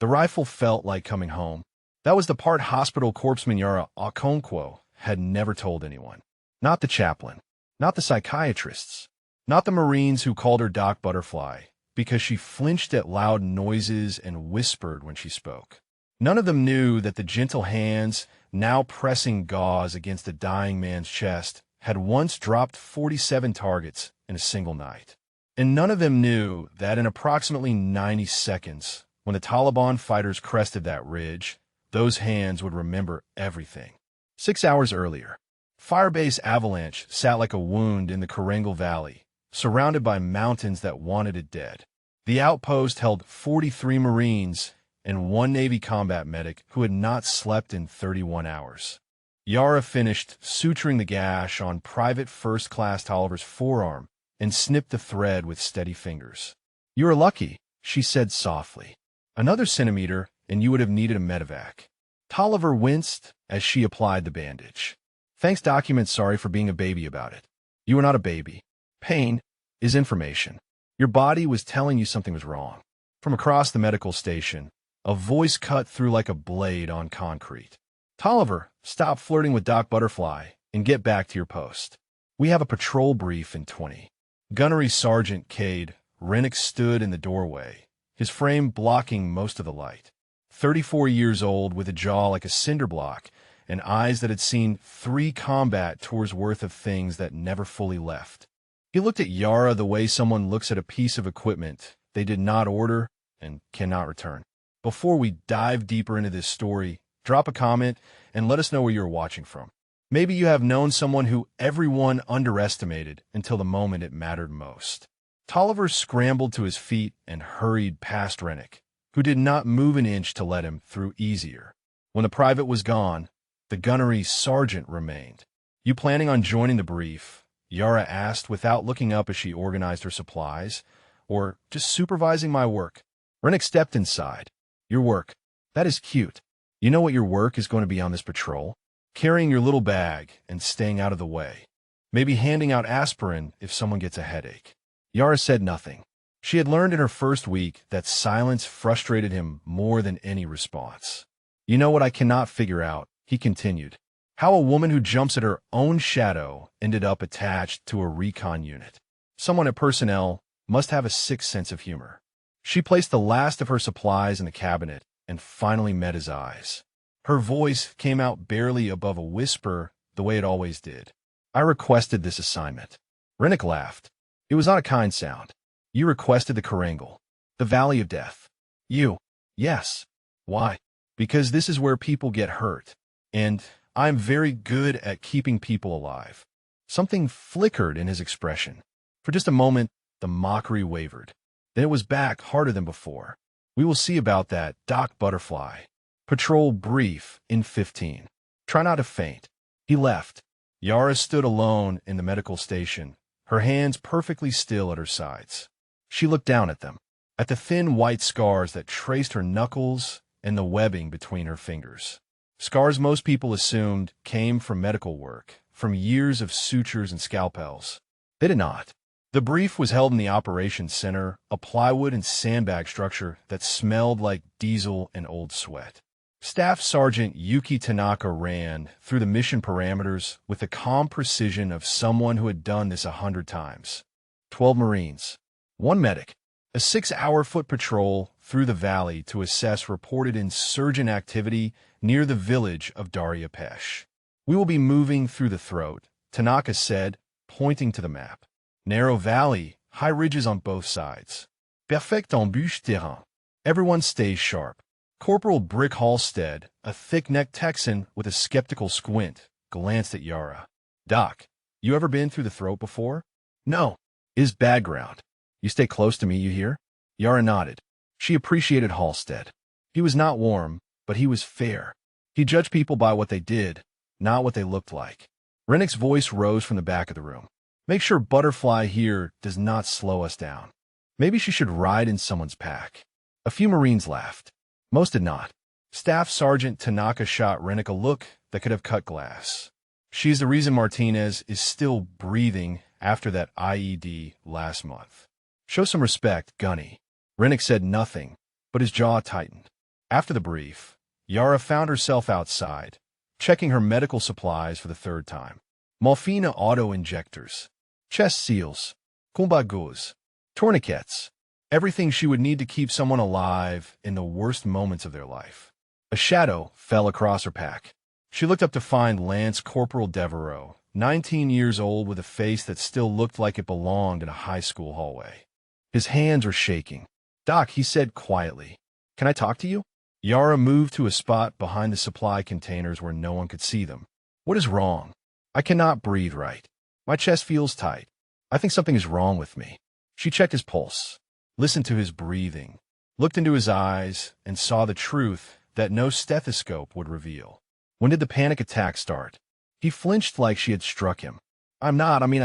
The rifle felt like coming home. That was the part hospital corpsman Yara Okonkwo had never told anyone. Not the chaplain, not the psychiatrists, not the Marines who called her Doc Butterfly because she flinched at loud noises and whispered when she spoke. None of them knew that the gentle hands, now pressing gauze against the dying man's chest, had once dropped 47 targets in a single night. And none of them knew that in approximately 90 seconds, when the Taliban fighters crested that ridge, those hands would remember everything. 6 hours earlier, Firebase Avalanche sat like a wound in the Karengal Valley, surrounded by mountains that wanted it dead. The outpost held 43 Marines and 1 Navy combat medic who had not slept in 31 hours. Yara finished suturing the gash on Private First Class Tolliver's forearm and snipped the thread with steady fingers. "You are lucky," she said softly. "Another centimeter, and you would have needed a medevac." Tolliver winced as she applied the bandage. "Thanks, document. Sorry for being a baby about it. You are not a baby. Pain is information. Your body was telling you something was wrong." From across the medical station, a voice cut through like a blade on concrete. "Tolliver, stop flirting with Doc Butterfly and get back to your post. We have a patrol brief in 20. Gunnery Sergeant Cade Rennick stood in the doorway, his frame blocking most of the light. 34 years old, with a jaw like a cinder block and eyes that had seen 3 combat tours worth of things that never fully left. He looked at Yara the way someone looks at a piece of equipment they did not order and cannot return. Before we dive deeper into this story, drop a comment and let us know where you're watching from. Maybe you have known someone who everyone underestimated until the moment it mattered most. Tolliver scrambled to his feet and hurried past Rennick, who did not move an inch to let him through easier. When the private was gone, the gunnery sergeant remained. "You planning on joining the brief?" Yara asked without looking up as she organized her supplies. "Or just supervising my work?" Rennick stepped inside. "Your work. That is cute. You know what your work is going to be on this patrol? Carrying your little bag and staying out of the way. Maybe handing out aspirin if someone gets a headache." Yara said nothing. She had learned in her first week that silence frustrated him more than any response. "You know what I cannot figure out," he continued. "How a woman who jumps at her own shadow ended up attached to a recon unit. Someone at personnel must have a sick sense of humor." She placed the last of her supplies in the cabinet and finally met his eyes. Her voice came out barely above a whisper, the way it always did. "I requested this assignment." Rennick laughed. It was not a kind sound. "You requested the Karengal, the Valley of Death." "You?" "Yes." "Why?" "Because this is where people get hurt, and I'm very good at keeping people alive." Something flickered in his expression. For just a moment, the mockery wavered. Then it was back harder than before. "We will see about that, Doc Butterfly. Patrol brief in 15. Try not to faint." He left. Yara stood alone in the medical station, her hands perfectly still at her sides. She looked down at them, at the thin white scars that traced her knuckles and the webbing between her fingers. Scars most people assumed came from medical work, from years of sutures and scalpels. They did not. The brief was held in the operations center, a plywood and sandbag structure that smelled like diesel and old sweat. Staff Sergeant Yuki Tanaka ran through the mission parameters with the calm precision of someone who had done this 100 times. 12 Marines, 1 medic, a 6-hour foot patrol through the valley to assess reported insurgent activity near the village of Daryapesh. "We will be moving through the throat," Tanaka said, pointing to the map. "Narrow valley, high ridges on both sides. Perfect embûche terrain. Everyone stays sharp." Corporal Brick Halstead, a thick-necked Texan with a skeptical squint, glanced at Yara. "Doc, you ever been through the throat before?" "No." "Is bad ground. You stay close to me, you hear?" Yara nodded. She appreciated Halstead. He was not warm, but he was fair. He judged people by what they did, not what they looked like. Rennick's voice rose from the back of the room. "Make sure Butterfly here does not slow us down. Maybe she should ride in someone's pack." A few Marines laughed. Most did not. Staff Sergeant Tanaka shot Rennick a look that could have cut glass. "She's the reason Martinez is still breathing after that IED last month. Show some respect, Gunny." Rennick said nothing, but his jaw tightened. After the brief, Yara found herself outside, checking her medical supplies for the third time. Morphine auto-injectors, chest seals, combagos, tourniquets, everything she would need to keep someone alive in the worst moments of their life. A shadow fell across her pack. She looked up to find Lance Corporal Devereaux, 19 years old with a face that still looked like it belonged in a high school hallway. His hands were shaking. "Doc," he said quietly, "can I talk to you?" Yara moved to a spot behind the supply containers where no one could see them. "What is wrong? I cannot breathe right. My chest feels tight. I think something is wrong with me." She checked his pulse, listened to his breathing, looked into his eyes, and saw the truth that no stethoscope would reveal. "When did the panic attack start?" He flinched like she had struck him. I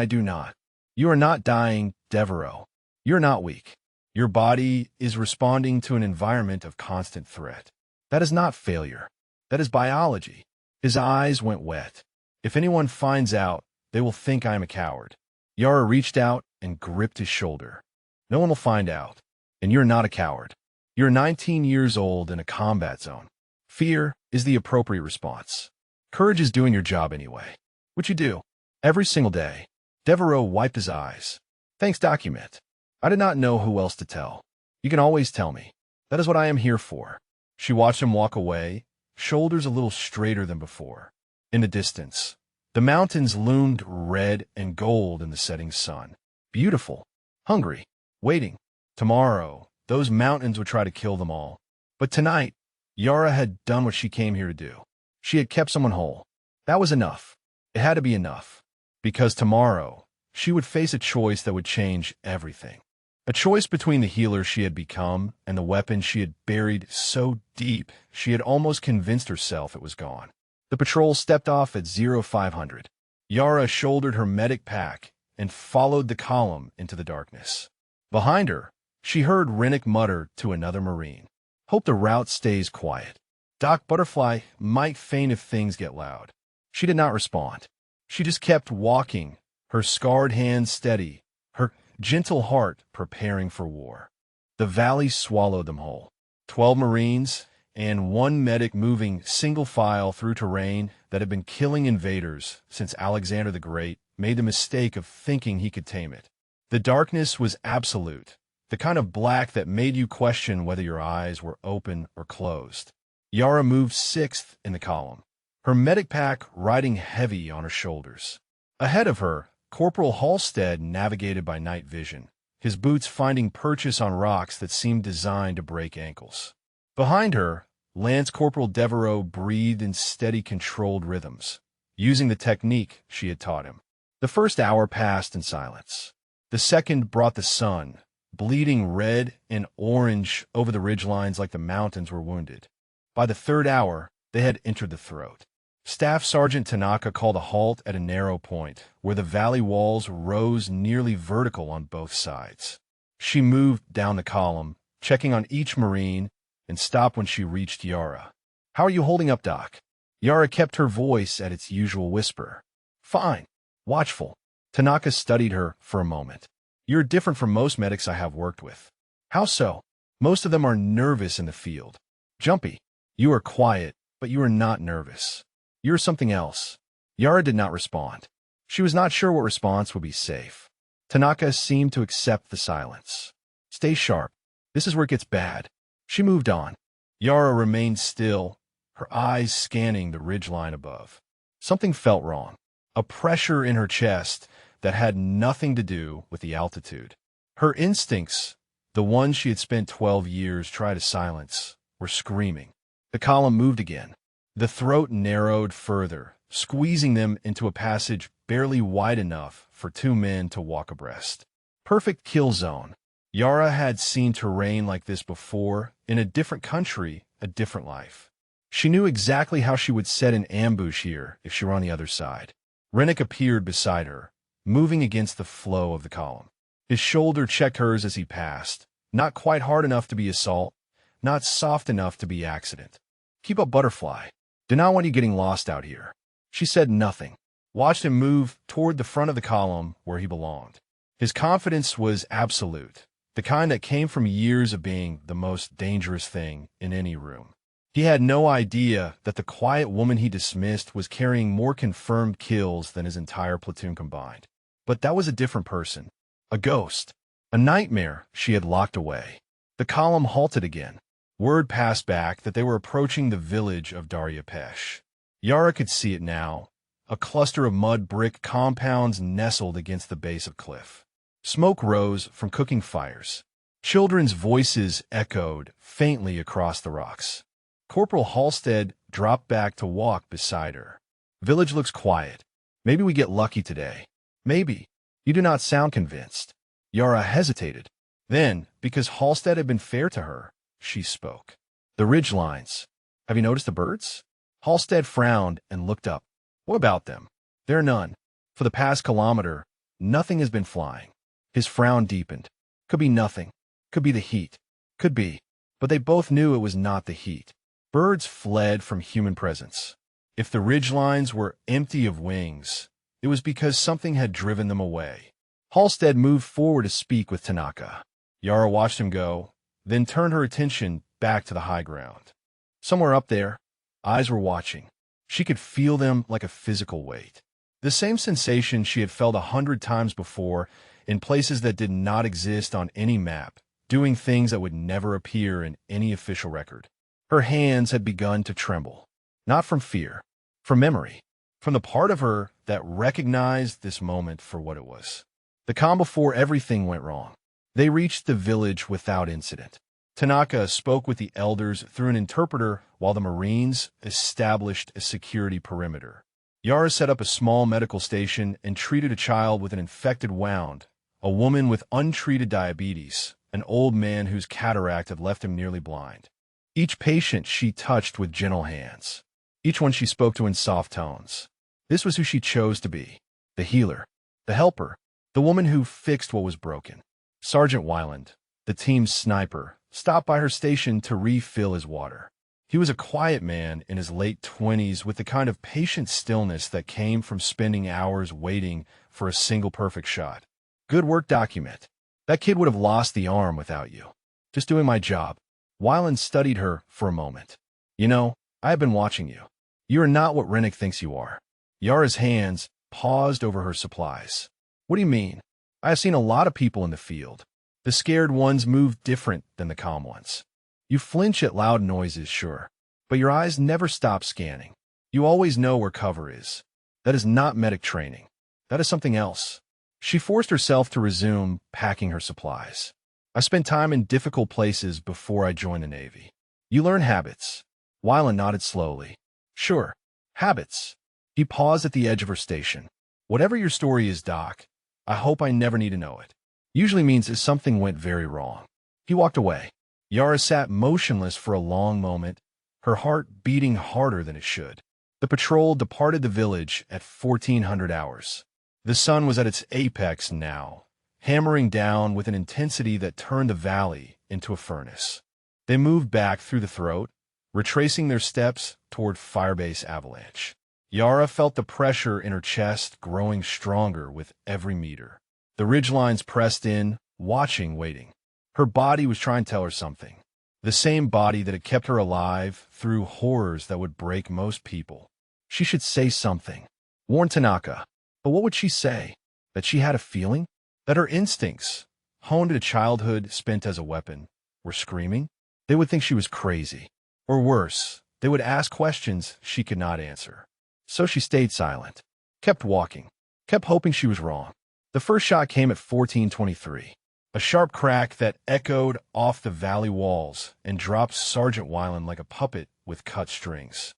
do not. You are not dying, Devereaux. You're not weak. Your body is responding to an environment of constant threat. That is not failure. That is biology." His eyes went wet. "If anyone finds out, they will think I am a coward." Yara reached out and gripped his shoulder. "No one will find out, and you're not a coward. You're 19 years old in a combat zone. Fear is the appropriate response. Courage is doing your job anyway, which you do, every single day." Devereaux wiped his eyes. "Thanks, document. I did not know who else to tell. You can always tell me. That is what I am here for." She watched him walk away, shoulders a little straighter than before. In the distance, the mountains loomed red and gold in the setting sun. Beautiful, hungry, waiting. Tomorrow, those mountains would try to kill them all. But tonight, Yara had done what she came here to do. She had kept someone whole. That was enough. It had to be enough. Because tomorrow, she would face a choice that would change everything. A choice between the healer she had become and the weapon she had buried so deep she had almost convinced herself it was gone. The patrol stepped off at 0500. Yara shouldered her medic pack and followed the column into the darkness. Behind her, she heard Rennick mutter to another Marine, "Hope the route stays quiet. Doc Butterfly might faint if things get loud." She did not respond. She just kept walking, her scarred hands steady, her gentle heart preparing for war. The valley swallowed them whole. 12 Marines and 1 medic moving single file through terrain that had been killing invaders since Alexander the Great made the mistake of thinking he could tame it. The darkness was absolute, the kind of black that made you question whether your eyes were open or closed. Yara moved 6th in the column, her medic pack riding heavy on her shoulders. Ahead of her, Corporal Halstead navigated by night vision, his boots finding purchase on rocks that seemed designed to break ankles. Behind her, Lance Corporal Devereaux breathed in steady, controlled rhythms, using the technique she had taught him. The first hour passed in silence. The second brought the sun, bleeding red and orange over the ridgelines like the mountains were wounded. By the third hour, they had entered the throat. Staff Sergeant Tanaka called a halt at a narrow point, where the valley walls rose nearly vertical on both sides. She moved down the column, checking on each Marine, and stopped when she reached Yara. "How are you holding up, Doc?" Yara kept her voice at its usual whisper. "Fine. Watchful." Tanaka studied her for a moment. "You're different from most medics I have worked with." "How so?" "Most of them are nervous in the field. Jumpy. You are quiet, but you are not nervous. You're something else." Yara did not respond. She was not sure what response would be safe. Tanaka seemed to accept the silence. "Stay sharp. This is where it gets bad." She moved on. Yara remained still, her eyes scanning the ridgeline above. Something felt wrong. A pressure in her chest that had nothing to do with the altitude. Her instincts, the ones she had spent 12 years trying to silence, were screaming. The column moved again. The throat narrowed further, squeezing them into a passage barely wide enough for 2 men to walk abreast. Perfect kill zone. Yara had seen terrain like this before, in a different country, a different life. She knew exactly how she would set an ambush here if she were on the other side. Rennick appeared beside her, moving against the flow of the column. His shoulder checked hers as he passed, not quite hard enough to be assault, not soft enough to be accident. "Keep up, Butterfly. Do not want you getting lost out here." She said nothing, watched him move toward the front of the column where he belonged. His confidence was absolute, the kind that came from years of being the most dangerous thing in any room. He had no idea that the quiet woman he dismissed was carrying more confirmed kills than his entire platoon combined. But that was a different person. A ghost. A nightmare she had locked away. The column halted again. Word passed back that they were approaching the village of Daryapesh. Yara could see it now. A cluster of mud brick compounds nestled against the base of cliff. Smoke rose from cooking fires. Children's voices echoed faintly across the rocks. Corporal Halstead dropped back to walk beside her. Village looks quiet. Maybe we get lucky today. Maybe. You do not sound convinced. Yara hesitated. Then, because Halstead had been fair to her, she spoke. The ridge lines. Have you noticed the birds? Halstead frowned and looked up. What about them? There are none. For the past kilometer, nothing has been flying. His frown deepened. Could be nothing. Could be the heat. Could be. But they both knew it was not the heat. Birds fled from human presence. If the ridgelines were empty of wings, it was because something had driven them away. Halstead moved forward to speak with Tanaka. Yara watched him go, then turned her attention back to the high ground. Somewhere up there, eyes were watching. She could feel them like a physical weight. The same sensation she had felt 100 times before in places that did not exist on any map, doing things that would never appear in any official record. Her hands had begun to tremble, not from fear, from memory, from the part of her that recognized this moment for what it was. The calm before everything went wrong. They reached the village without incident. Tanaka spoke with the elders through an interpreter while the Marines established a security perimeter. Yara set up a small medical station and treated a child with an infected wound, a woman with untreated diabetes, an old man whose cataract had left him nearly blind. Each patient she touched with gentle hands. Each one she spoke to in soft tones. This was who she chose to be. The healer. The helper. The woman who fixed what was broken. Sergeant Weiland, the team's sniper, stopped by her station to refill his water. He was a quiet man in his late 20s with the kind of patient stillness that came from spending hours waiting for a single perfect shot. Good work document. That kid would have lost the arm without you. Just doing my job. Weiland studied her for a moment. You know, I have been watching you. You are not what Rennick thinks you are. Yara's hands paused over her supplies. What do you mean? I have seen a lot of people in the field. The scared ones move different than the calm ones. You flinch at loud noises, sure, but your eyes never stop scanning. You always know where cover is. That is not medic training. That is something else. She forced herself to resume packing her supplies. I spent time in difficult places before I joined the Navy. You learn habits. Weiland nodded slowly. Sure, habits. He paused at the edge of her station. Whatever your story is, Doc, I hope I never need to know it. Usually means that something went very wrong. He walked away. Yara sat motionless for a long moment, her heart beating harder than it should. The patrol departed the village at 1400 hours. The sun was at its apex now, hammering down with an intensity that turned the valley into a furnace. They moved back through the throat, retracing their steps toward Firebase Avalanche. Yara felt the pressure in her chest growing stronger with every meter. The ridgelines pressed in, watching, waiting. Her body was trying to tell her something. The same body that had kept her alive through horrors that would break most people. She should say something. Warn Tanaka. But what would she say? That she had a feeling? That her instincts, honed in a childhood spent as a weapon, were screaming? They would think she was crazy. Or worse, they would ask questions she could not answer. So she stayed silent, kept walking, kept hoping she was wrong. The first shot came at 1423. A sharp crack that echoed off the valley walls and dropped Sergeant Weiland like a puppet with cut strings.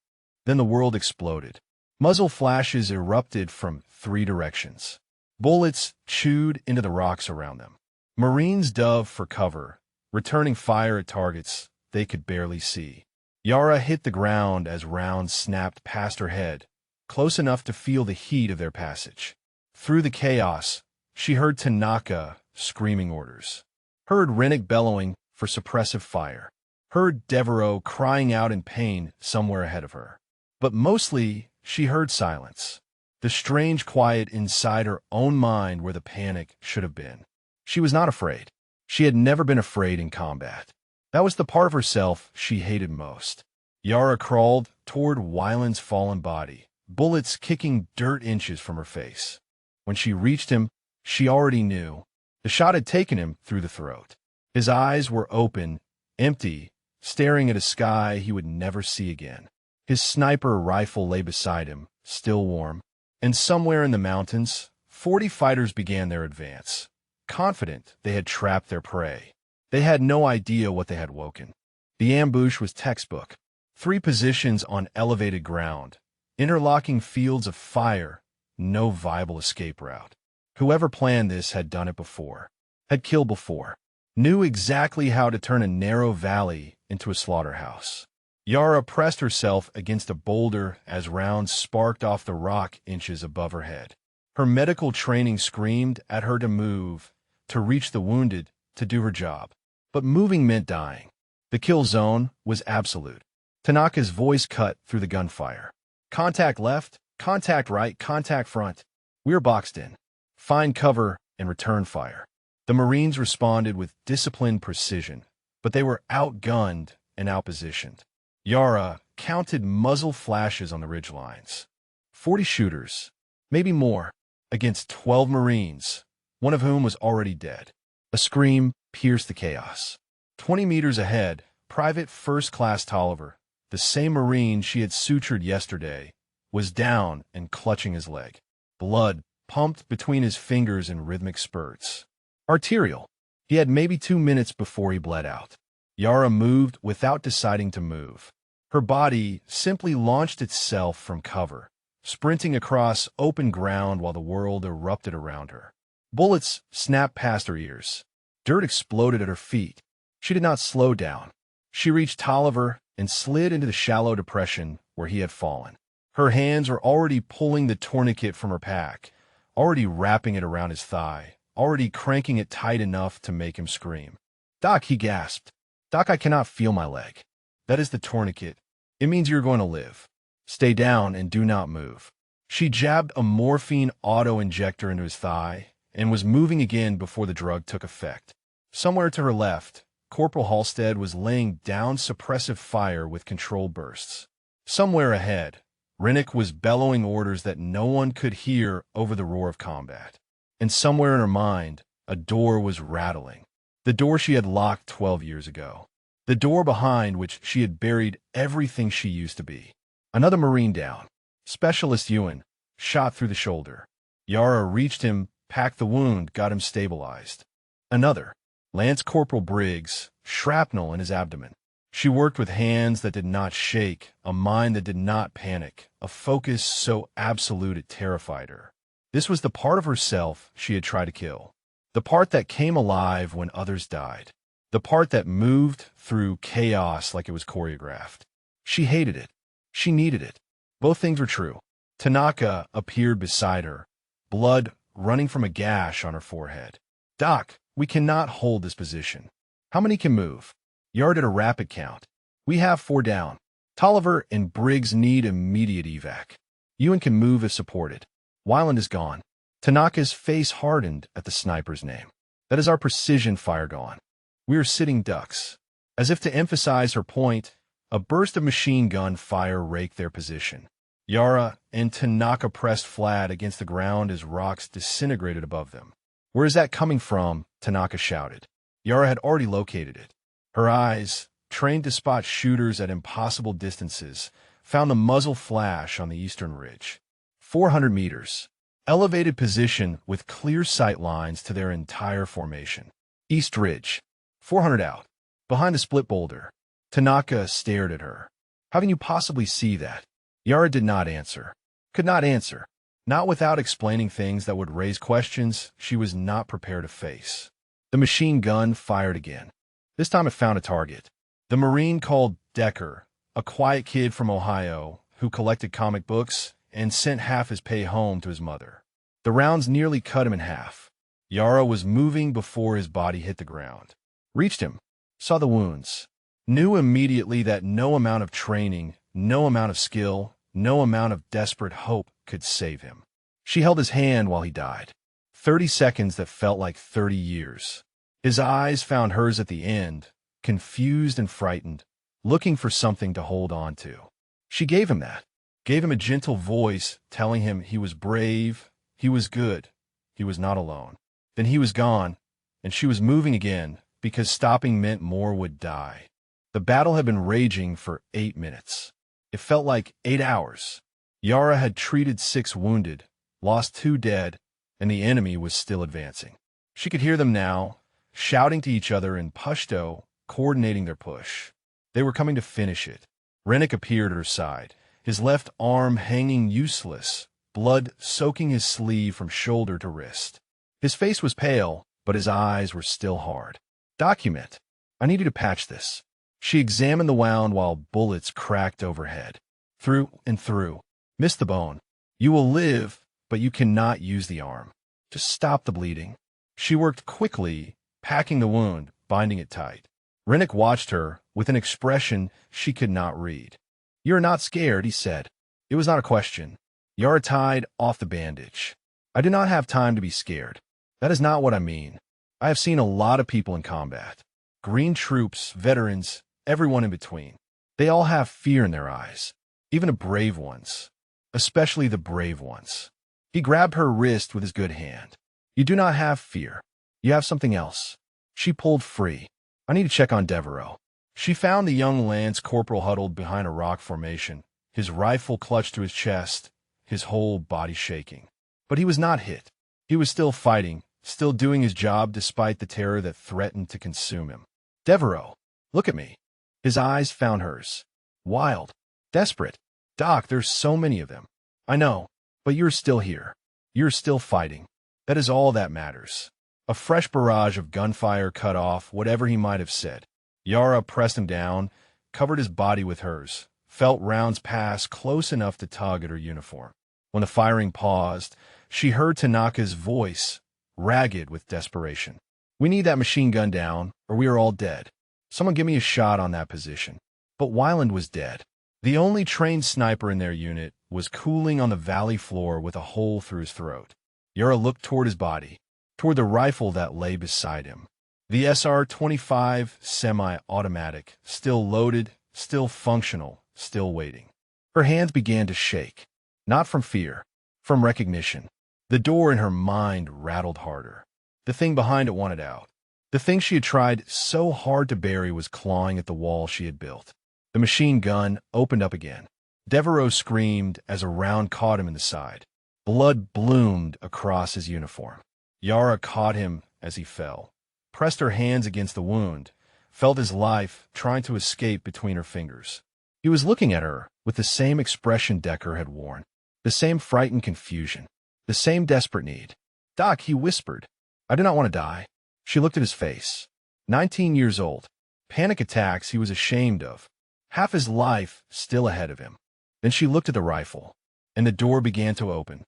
Then the world exploded. Muzzle flashes erupted from 3 directions. Bullets chewed into the rocks around them. Marines dove for cover, returning fire at targets they could barely see. Yara hit the ground as rounds snapped past her head, close enough to feel the heat of their passage. Through the chaos, she heard Tanaka screaming orders, heard Rennick bellowing for suppressive fire, heard Devereaux crying out in pain somewhere ahead of her. But mostly, she heard silence, the strange quiet inside her own mind where the panic should have been. She was not afraid. She had never been afraid in combat. That was the part of herself she hated most. Yara crawled toward Wyland's fallen body, bullets kicking dirt inches from her face. When she reached him, she already knew. The shot had taken him through the throat. His eyes were open, empty, staring at a sky he would never see again. His sniper rifle lay beside him, still warm. And somewhere in the mountains, 40 fighters began their advance, confident they had trapped their prey. They had no idea what they had woken. The ambush was textbook. 3 positions on elevated ground, interlocking fields of fire, no viable escape route. Whoever planned this had done it before, had killed before, knew exactly how to turn a narrow valley into a slaughterhouse. Yara pressed herself against a boulder as rounds sparked off the rock inches above her head. Her medical training screamed at her to move, to reach the wounded, to do her job. But moving meant dying. The kill zone was absolute. Tanaka's voice cut through the gunfire. Contact left, contact right, contact front. We're boxed in. Find cover and return fire. The Marines responded with disciplined precision, but they were outgunned and outpositioned. Yara counted muzzle flashes on the ridgelines. 40 shooters, maybe more, against 12 Marines, one of whom was already dead. A scream pierced the chaos. 20 meters ahead, Private First Class Tolliver, the same Marine she had sutured yesterday, was down and clutching his leg. Blood pumped between his fingers in rhythmic spurts. Arterial. He had maybe 2 minutes before he bled out. Yara moved without deciding to move. Her body simply launched itself from cover, sprinting across open ground while the world erupted around her. Bullets snapped past her ears. Dirt exploded at her feet. She did not slow down. She reached Tolliver and slid into the shallow depression where he had fallen. Her hands were already pulling the tourniquet from her pack, already wrapping it around his thigh, already cranking it tight enough to make him scream. "Doc," he gasped. "Doc, I cannot feel my leg." "That is the tourniquet. It means you're going to live. Stay down and do not move." She jabbed a morphine auto-injector into his thigh and was moving again before the drug took effect. Somewhere to her left, Corporal Halstead was laying down suppressive fire with controlled bursts. Somewhere ahead, Rennick was bellowing orders that no one could hear over the roar of combat. And somewhere in her mind, a door was rattling. The door she had locked 12 years ago. The door behind which she had buried everything she used to be. Another Marine down. Specialist Ewan, shot through the shoulder. Yara reached him, packed the wound, got him stabilized. Another. Lance Corporal Briggs, shrapnel in his abdomen. She worked with hands that did not shake, a mind that did not panic, a focus so absolute it terrified her. This was the part of herself she had tried to kill. The part that came alive when others died. The part that moved through chaos like it was choreographed. She hated it. She needed it. Both things were true. Tanaka appeared beside her, blood running from a gash on her forehead. "Doc, we cannot hold this position. How many can move?" Yara did a rapid count. "We have 4 down. Tolliver and Briggs need immediate evac. Ewan can move if supported. Wyland is gone." Tanaka's face hardened at the sniper's name. "That is our precision fire gone. We are sitting ducks." As if to emphasize her point, a burst of machine gun fire raked their position. Yara and Tanaka pressed flat against the ground as rocks disintegrated above them. "Where is that coming from?" Tanaka shouted. Yara had already located it. Her eyes, trained to spot shooters at impossible distances, found the muzzle flash on the eastern ridge. 400 meters. Elevated position with clear sight lines to their entire formation. East Ridge. 400 out. Behind a split boulder. Tanaka stared at her. "How can you possibly see that?" Yara did not answer. Could not answer. Not without explaining things that would raise questions she was not prepared to face. The machine gun fired again. This time it found a target. The Marine called Decker, a quiet kid from Ohio who collected comic books and sent half his pay home to his mother. The rounds nearly cut him in half. Yara was moving before his body hit the ground. Reached him. Saw the wounds. Knew immediately that no amount of training, no amount of skill, no amount of desperate hope could save him. She held his hand while he died. 30 seconds that felt like 30 years. His eyes found hers at the end, confused and frightened, looking for something to hold on to. She gave him that, gave him a gentle voice telling him he was brave, he was good, he was not alone. Then he was gone, and she was moving again because stopping meant more would die. The battle had been raging for 8 minutes. It felt like 8 hours. Yara had treated 6 wounded, lost 2 dead, and the enemy was still advancing. She could hear them now, shouting to each other in Pashto, coordinating their push. They were coming to finish it. Rennick appeared at her side, his left arm hanging useless, blood soaking his sleeve from shoulder to wrist. His face was pale, but his eyes were still hard. Document. I need you to patch this. She examined the wound while bullets cracked overhead. Through and through. Missed the bone. You will live, but you cannot use the arm. Just stop the bleeding. She worked quickly, packing the wound, binding it tight. Rennick watched her with an expression she could not read. You're not scared, he said. It was not a question. Yara tied off the bandage. I do not have time to be scared. That is not what I mean. I have seen a lot of people in combat. Green troops, veterans, everyone in between. They all have fear in their eyes. Even the brave ones. Especially the brave ones. He grabbed her wrist with his good hand. You do not have fear. You have something else. She pulled free. I need to check on Devereaux. She found the young lance corporal huddled behind a rock formation, his rifle clutched to his chest, his whole body shaking. But he was not hit. He was still fighting, still doing his job despite the terror that threatened to consume him. Devereaux, look at me. His eyes found hers. Wild. Desperate. Doc, there's so many of them. I know, but you're still here. You're still fighting. That is all that matters. A fresh barrage of gunfire cut off whatever he might have said. Yara pressed him down, covered his body with hers, felt rounds pass close enough to tug at her uniform. When the firing paused, she heard Tanaka's voice, ragged with desperation. We need that machine gun down, or we are all dead. Someone give me a shot on that position. But Weiland was dead. The only trained sniper in their unit was cooling on the valley floor with a hole through his throat. Yara looked toward his body, toward the rifle that lay beside him. The SR-25 semi-automatic, still loaded, still functional, still waiting. Her hands began to shake, not from fear, from recognition. The door in her mind rattled harder. The thing behind it wanted out. The thing she had tried so hard to bury was clawing at the wall she had built. The machine gun opened up again. Devereaux screamed as a round caught him in the side. Blood bloomed across his uniform. Yara caught him as he fell, pressed her hands against the wound, felt his life trying to escape between her fingers. He was looking at her with the same expression Decker had worn, the same frightened confusion, the same desperate need. Doc, he whispered, I do not want to die. She looked at his face. 19 years old. Panic attacks he was ashamed of. Half his life still ahead of him. Then she looked at the rifle, and the door began to open.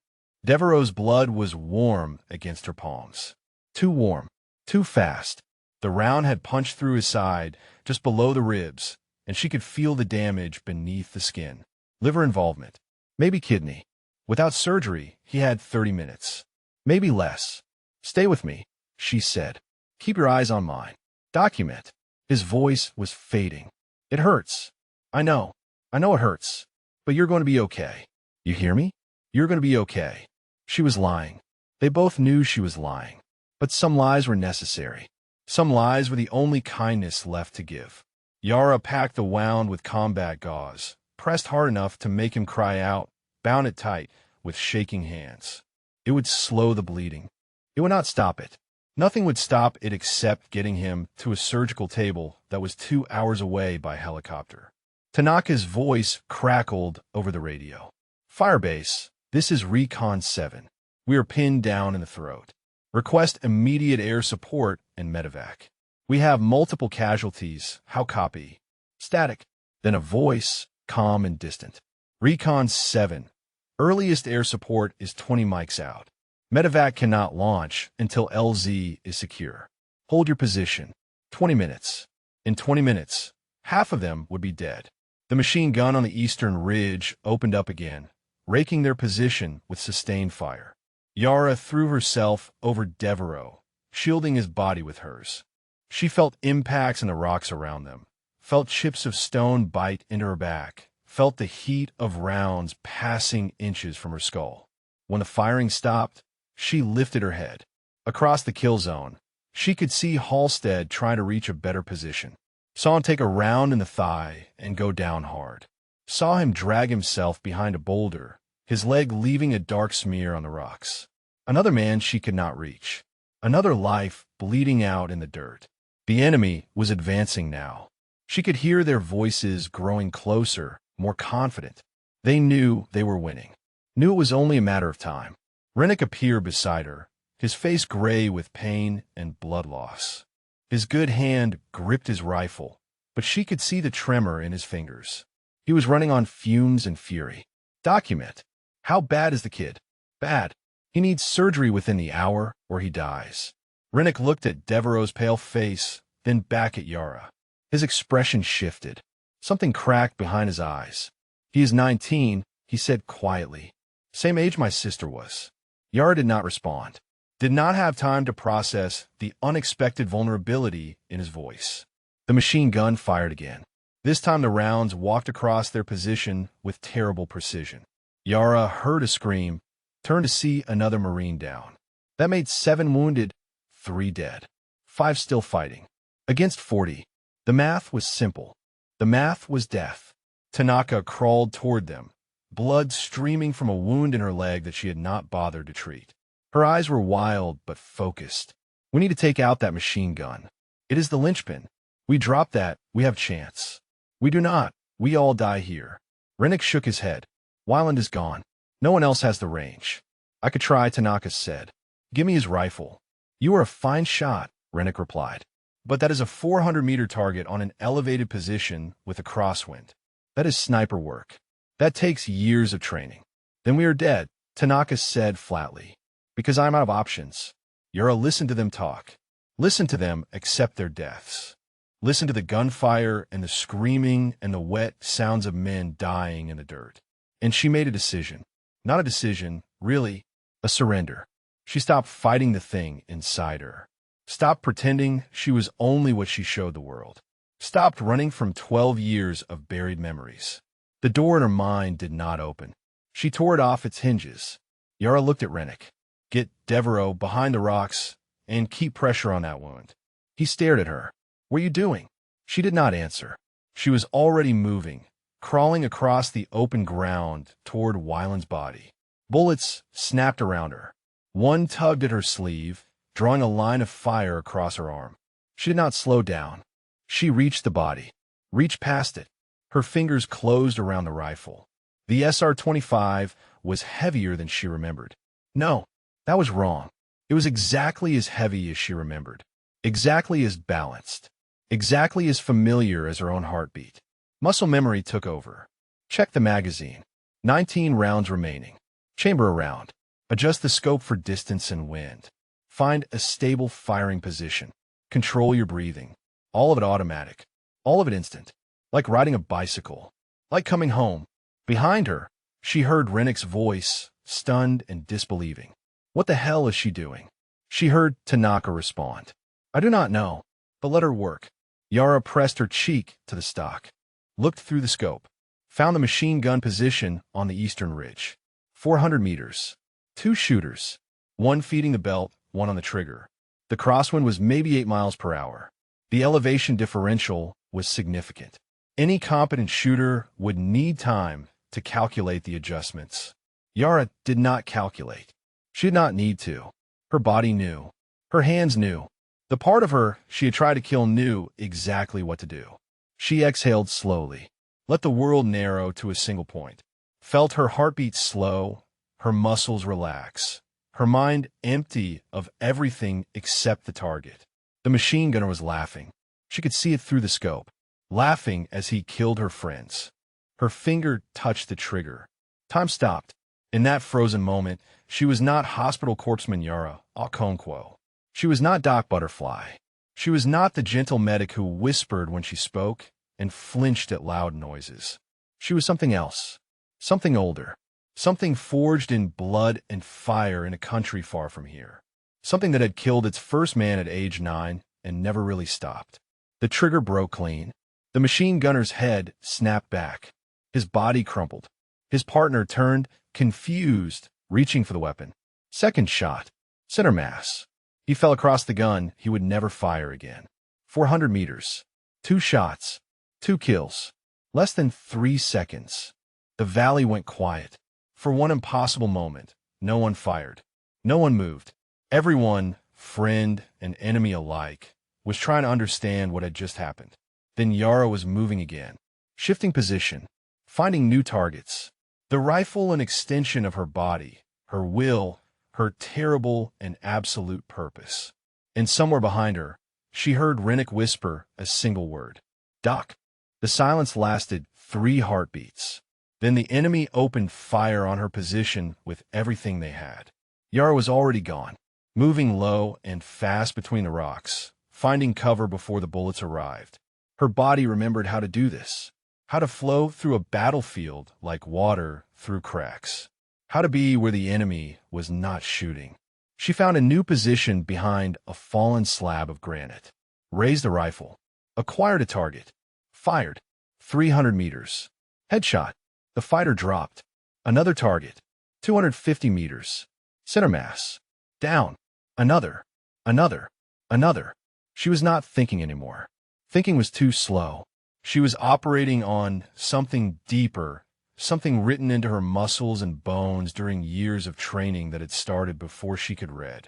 Devereaux's blood was warm against her palms. Too warm, too fast. The round had punched through his side, just below the ribs, and she could feel the damage beneath the skin. Liver involvement. Maybe kidney. Without surgery, he had 30 minutes. Maybe less. Stay with me, she said. Keep your eyes on mine. Document. His voice was fading. It hurts. I know it hurts. But you're going to be okay. You hear me? You're going to be okay. She was lying. They both knew she was lying. But some lies were necessary. Some lies were the only kindness left to give. Yara packed the wound with combat gauze, pressed hard enough to make him cry out, bound it tight with shaking hands. It would slow the bleeding. It would not stop it. Nothing would stop it except getting him to a surgical table that was 2 hours away by helicopter. Tanaka's voice crackled over the radio. Firebase, this is Recon 7. We are pinned down in the throat. Request immediate air support and medevac. We have multiple casualties. How copy? Static. Then a voice, calm and distant. Recon 7. Earliest air support is 20 mics out. Medevac cannot launch until LZ is secure. Hold your position. 20 minutes. In 20 minutes, half of them would be dead. The machine gun on the eastern ridge opened up again, raking their position with sustained fire. Yara threw herself over Devereaux, shielding his body with hers. She felt impacts in the rocks around them, felt chips of stone bite into her back, felt the heat of rounds passing inches from her skull. When the firing stopped, she lifted her head. Across the kill zone, she could see Halstead trying to reach a better position. Saw him take a round in the thigh and go down hard. Saw him drag himself behind a boulder, his leg leaving a dark smear on the rocks. Another man she could not reach. Another life bleeding out in the dirt. The enemy was advancing now. She could hear their voices growing closer, more confident. They knew they were winning. Knew it was only a matter of time. Rennick appeared beside her, his face gray with pain and blood loss. His good hand gripped his rifle, but she could see the tremor in his fingers. He was running on fumes and fury. Document. How bad is the kid? Bad. He needs surgery within the hour, or he dies. Rennick looked at Devereaux's pale face, then back at Yara. His expression shifted. Something cracked behind his eyes. He is 19, he said quietly. Same age my sister was. Yara did not respond. Did not have time to process the unexpected vulnerability in his voice. The machine gun fired again. This time the rounds walked across their position with terrible precision. Yara heard a scream, turned to see another Marine down. That made 7 wounded, 3 dead, 5 still fighting. Against 40. The math was simple. The math was death. Tanaka crawled toward them, blood streaming from a wound in her leg that she had not bothered to treat. Her eyes were wild but focused. We need to take out that machine gun. It is the linchpin. We drop that, we have chance. We do not, we all die here. Rennick shook his head. Weiland is gone. No one else has the range. I could try, Tanaka said. Give me his rifle. You are a fine shot, Rennick replied. But that is a 400-meter target on an elevated position with a crosswind. That is sniper work. That takes years of training. Then we are dead, Tanaka said flatly. Because I'm out of options. Yara listened to them talk. Listen to them accept their deaths. Listen to the gunfire and the screaming and the wet sounds of men dying in the dirt. And she made a decision. Not a decision, really, a surrender. She stopped fighting the thing inside her. Stopped pretending she was only what she showed the world. Stopped running from 12 years of buried memories. The door in her mind did not open. She tore it off its hinges. Yara looked at Rennick. Get Devereaux behind the rocks and keep pressure on that wound. He stared at her. What are you doing? She did not answer. She was already moving, crawling across the open ground toward Weiland's body. Bullets snapped around her. One tugged at her sleeve, drawing a line of fire across her arm. She did not slow down. She reached the body, reached past it. Her fingers closed around the rifle. The SR-25 was heavier than she remembered. No, that was wrong. It was exactly as heavy as she remembered. Exactly as balanced. Exactly as familiar as her own heartbeat. Muscle memory took over. Check the magazine. 19 rounds remaining. Chamber a round. Adjust the scope for distance and wind. Find a stable firing position. Control your breathing. All of it automatic. All of it instant. Like riding a bicycle. Like coming home. Behind her, she heard Rennick's voice, stunned and disbelieving. What the hell is she doing? She heard Tanaka respond. I do not know, but let her work. Yara pressed her cheek to the stock. Looked through the scope. Found the machine gun position on the eastern ridge. 400 meters. 2 shooters. One feeding the belt, one on the trigger. The crosswind was maybe 8 miles per hour. The elevation differential was significant. Any competent shooter would need time to calculate the adjustments. Yara did not calculate. She did not need to. Her body knew. Her hands knew. The part of her she had tried to kill knew exactly what to do. She exhaled slowly. Let the world narrow to a single point. Felt her heartbeat slow, her muscles relax, her mind empty of everything except the target. The machine gunner was laughing. She could see it through the scope. Laughing as he killed her friends. Her finger touched the trigger. Time stopped. In that frozen moment, she was not Hospital Corpsman Yara Okonkwo. She was not Doc Butterfly. She was not the gentle medic who whispered when she spoke and flinched at loud noises. She was something else. Something older. Something forged in blood and fire in a country far from here. Something that had killed its first man at age 9 and never really stopped. The trigger broke clean. The machine gunner's head snapped back. His body crumpled. His partner turned, confused, reaching for the weapon. Second shot. Center mass. He fell across the gun he would never fire again. 400 meters. 2 shots. 2 kills. Less than 3 seconds. The valley went quiet. For one impossible moment, no one fired. No one moved. Everyone, friend and enemy alike, was trying to understand what had just happened. Then Yara was moving again, shifting position, finding new targets. The rifle an extension of her body, her will, her terrible and absolute purpose. And somewhere behind her, she heard Rennick whisper a single word. Doc. The silence lasted 3 heartbeats. Then the enemy opened fire on her position with everything they had. Yara was already gone, moving low and fast between the rocks, finding cover before the bullets arrived. Her body remembered how to do this, how to flow through a battlefield like water through cracks, how to be where the enemy was not shooting. She found a new position behind a fallen slab of granite, raised the rifle, acquired a target, fired. 300 meters. Headshot. The fighter dropped. Another target. 250 meters. Center mass. Down. Another. Another. She was not thinking anymore. Thinking was too slow. She was operating on something deeper, something written into her muscles and bones during years of training that had started before she could read.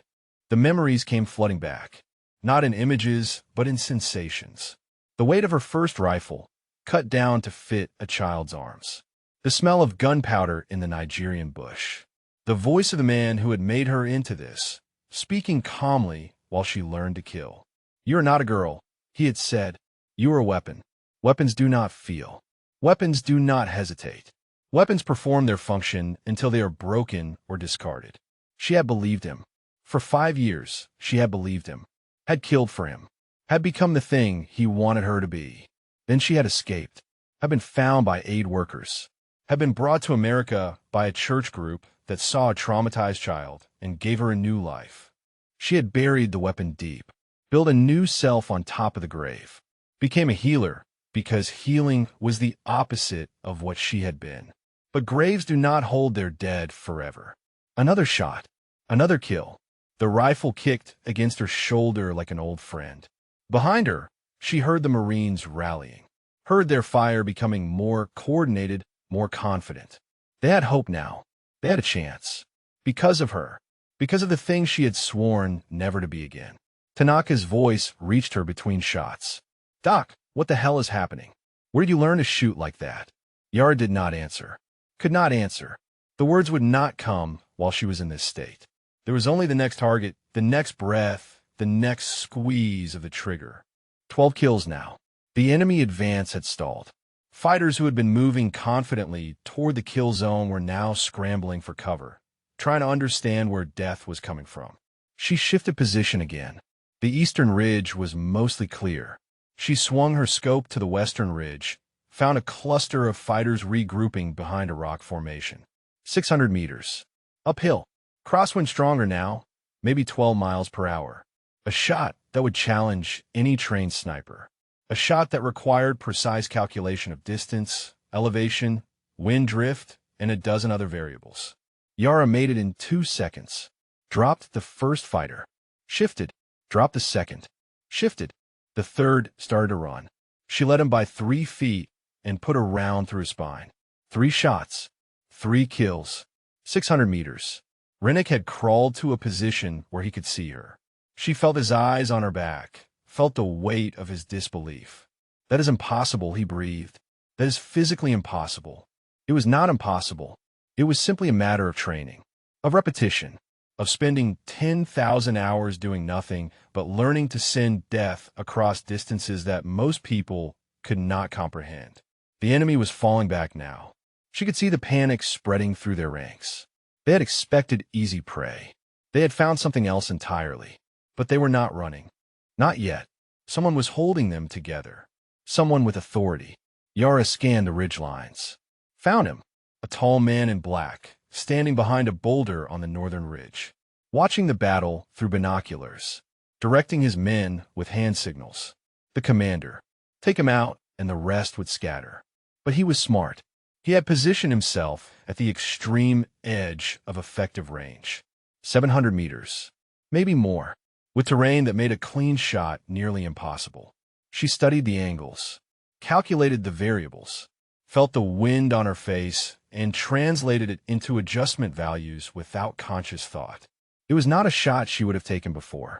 The memories came flooding back, not in images, but in sensations. The weight of her first rifle, cut down to fit a child's arms. The smell of gunpowder in the Nigerian bush. The voice of the man who had made her into this, speaking calmly while she learned to kill. "You are not a girl," he had said. "You are a weapon. Weapons do not feel. Weapons do not hesitate. Weapons perform their function until they are broken or discarded." She had believed him. For 5 years, she had believed him, had killed for him, had become the thing he wanted her to be. Then she had escaped, had been found by aid workers, had been brought to America by a church group that saw a traumatized child and gave her a new life. She had buried the weapon deep, built a new self on top of the grave, became a healer because healing was the opposite of what she had been. But graves do not hold their dead forever. Another shot, another kill. The rifle kicked against her shoulder like an old friend. Behind her, she heard the Marines rallying, heard their fire becoming more coordinated, more confident. They had hope now. They had a chance. Because of her. Because of the thing she had sworn never to be again. Tanaka's voice reached her between shots. "Doc, what the hell is happening? Where did you learn to shoot like that?" Yara did not answer. Could not answer. The words would not come while she was in this state. There was only the next target, the next breath, the next squeeze of the trigger. 12 kills now. The enemy advance had stalled. Fighters who had been moving confidently toward the kill zone were now scrambling for cover, trying to understand where death was coming from. She shifted position again. The eastern ridge was mostly clear. She swung her scope to the western ridge, found a cluster of fighters regrouping behind a rock formation. 600 meters. Uphill. Crosswind stronger now, maybe 12 miles per hour. A shot that would challenge any trained sniper. A shot that required precise calculation of distance, elevation, wind drift, and a dozen other variables. Yara made it in 2 seconds. Dropped the first fighter. Shifted. Dropped the second. Shifted. The third started to run. She led him by 3 feet and put a round through his spine. 3 shots. 3 kills. 600 meters. Rennick had crawled to a position where he could see her. She felt his eyes on her back, felt the weight of his disbelief. "That is impossible," he breathed. "That is physically impossible." It was not impossible. It was simply a matter of training, of repetition, of spending 10,000 hours doing nothing but learning to send death across distances that most people could not comprehend. The enemy was falling back now. She could see the panic spreading through their ranks. They had expected easy prey. They had found something else entirely. But they were not running. Not yet. Someone was holding them together. Someone with authority. Yara scanned the ridgelines. Found him. A tall man in black, standing behind a boulder on the northern ridge, watching the battle through binoculars. directing his men with hand signals. The commander, take him out, and the rest would scatter. But he was smart. He had positioned himself at the extreme edge of effective range. 700 meters, maybe more, with terrain that made a clean shot nearly impossible. She studied the angles, calculated the variables, felt the wind on her face, and translated it into adjustment values without conscious thought. It was not a shot she would have taken before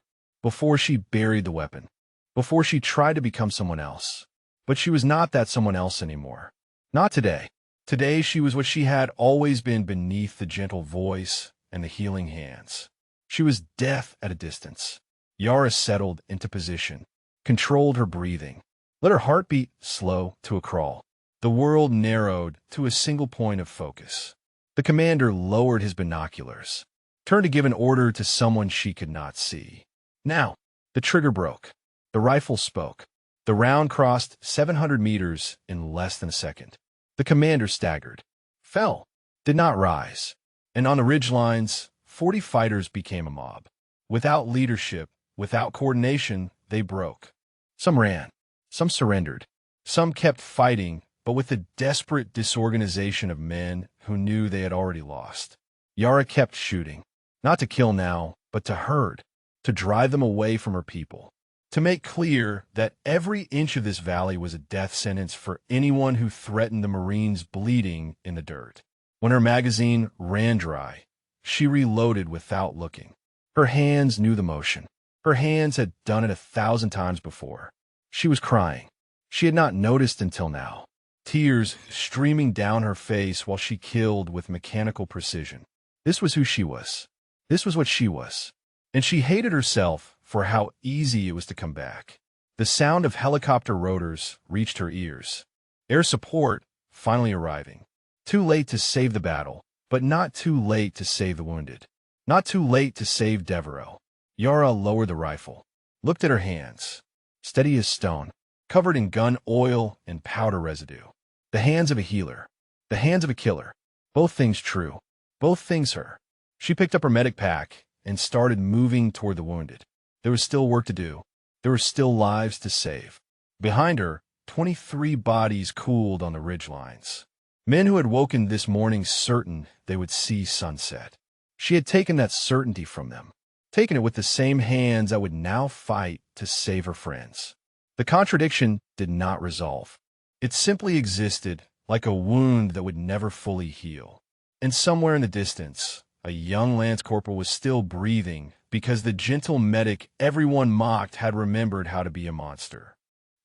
she buried the weapon, before she tried to become someone else. But she was not that someone else anymore. Not today. Today she was what she had always been beneath the gentle voice and the healing hands. She was death at a distance. Yara settled into position, controlled her breathing, let her heartbeat slow to a crawl. The world narrowed to a single point of focus. The commander lowered his binoculars, turned to give an order to someone she could not see. Now, the trigger broke. The rifle spoke. The round crossed 700 meters in less than a second. The commander staggered, fell, did not rise. And on the ridgelines, 40 fighters became a mob. Without leadership, without coordination, they broke. Some ran, some surrendered, some kept fighting, but with the desperate disorganization of men who knew they had already lost. Yara kept shooting, not to kill now, but to herd, to drive them away from her people, to make clear that every inch of this valley was a death sentence for anyone who threatened the Marines bleeding in the dirt. When her magazine ran dry, she reloaded without looking. Her hands knew the motion. Her hands had done it 1,000 times before. She was crying. She had not noticed until now, tears streaming down her face while she killed with mechanical precision. This was who she was. This was what she was. And she hated herself for how easy it was to come back. The sound of helicopter rotors reached her ears. Air support finally arriving. Too late to save the battle, but not too late to save the wounded. Not too late to save Devereaux. Yara lowered the rifle, looked at her hands, steady as stone, covered in gun oil and powder residue. The hands of a healer, the hands of a killer. Both things true, both things her. She picked up her medic pack and started moving toward the wounded. There was still work to do. There were still lives to save. Behind her, 23 bodies cooled on the ridgelines. Men who had woken this morning certain they would see sunset. She had taken that certainty from them, taken it with the same hands that would now fight to save her friends. The contradiction did not resolve. It simply existed like a wound that would never fully heal. And somewhere in the distance, a young lance corporal was still breathing because the gentle medic everyone mocked had remembered how to be a monster.